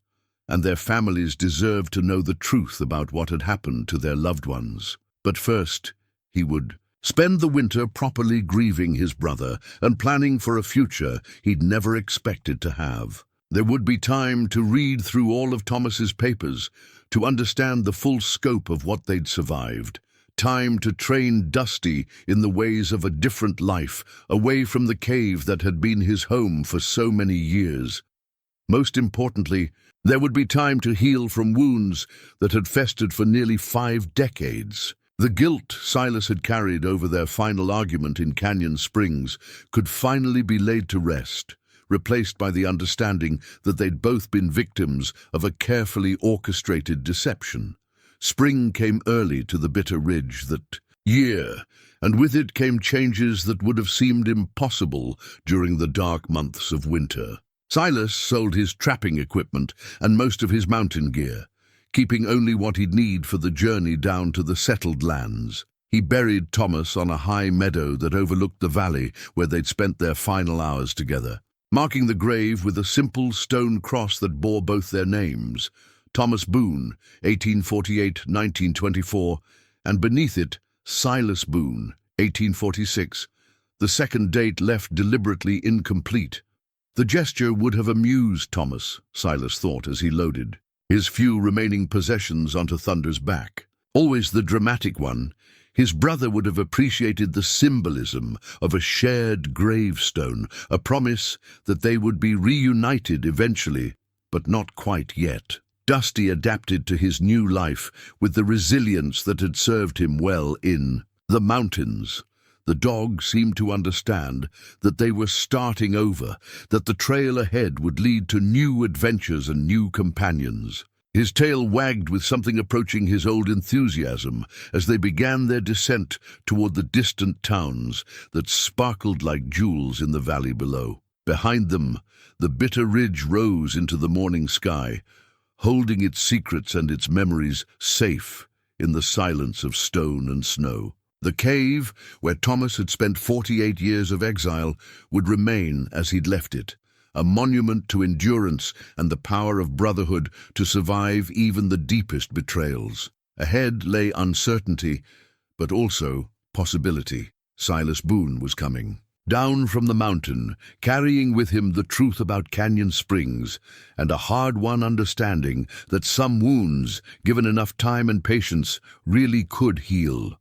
and their families deserved to know the truth about what had happened to their loved ones. But first, he would spend the winter properly grieving his brother and planning for a future he'd never expected to have. There would be time to read through all of Thomas's papers, to understand the full scope of what they'd survived. Time to train Dusty in the ways of a different life, away from the cave that had been his home for so many years. Most importantly, there would be time to heal from wounds that had festered for nearly 5 decades. The guilt Silas had carried over their final argument in Canyon Springs could finally be laid to rest, replaced by the understanding that they'd both been victims of a carefully orchestrated deception. Spring came early to the bitter ridge that year, and with it came changes that would have seemed impossible during the dark months of winter. Silas sold his trapping equipment and most of his mountain gear, keeping only what he'd need for the journey down to the settled lands. He buried Thomas on a high meadow that overlooked the valley where they'd spent their final hours together, marking the grave with a simple stone cross that bore both their names, Thomas Boone, 1848-1924, and beneath it, Silas Boone, 1846, the second date left deliberately incomplete. The gesture would have amused Thomas, Silas thought as he loaded his few remaining possessions onto Thunder's back. Always the dramatic one, His brother would have appreciated the symbolism of a shared gravestone, a promise that they would be reunited eventually, but not quite yet. Dusty adapted to his new life with the resilience that had served him well in the mountains. The dog seemed to understand that they were starting over, that the trail ahead would lead to new adventures and new companions. His tail wagged with something approaching his old enthusiasm as they began their descent toward the distant towns that sparkled like jewels in the valley below. Behind them, the bitter ridge rose into the morning sky, holding its secrets and its memories safe in the silence of stone and snow. The cave, where Thomas had spent 48 years of exile, would remain as he'd left it, a monument to endurance and the power of brotherhood to survive even the deepest betrayals. Ahead lay uncertainty, but also possibility. Silas Boone was coming. Down from the mountain, carrying with him the truth about Canyon Springs and a hard-won understanding that some wounds, given enough time and patience, really could heal.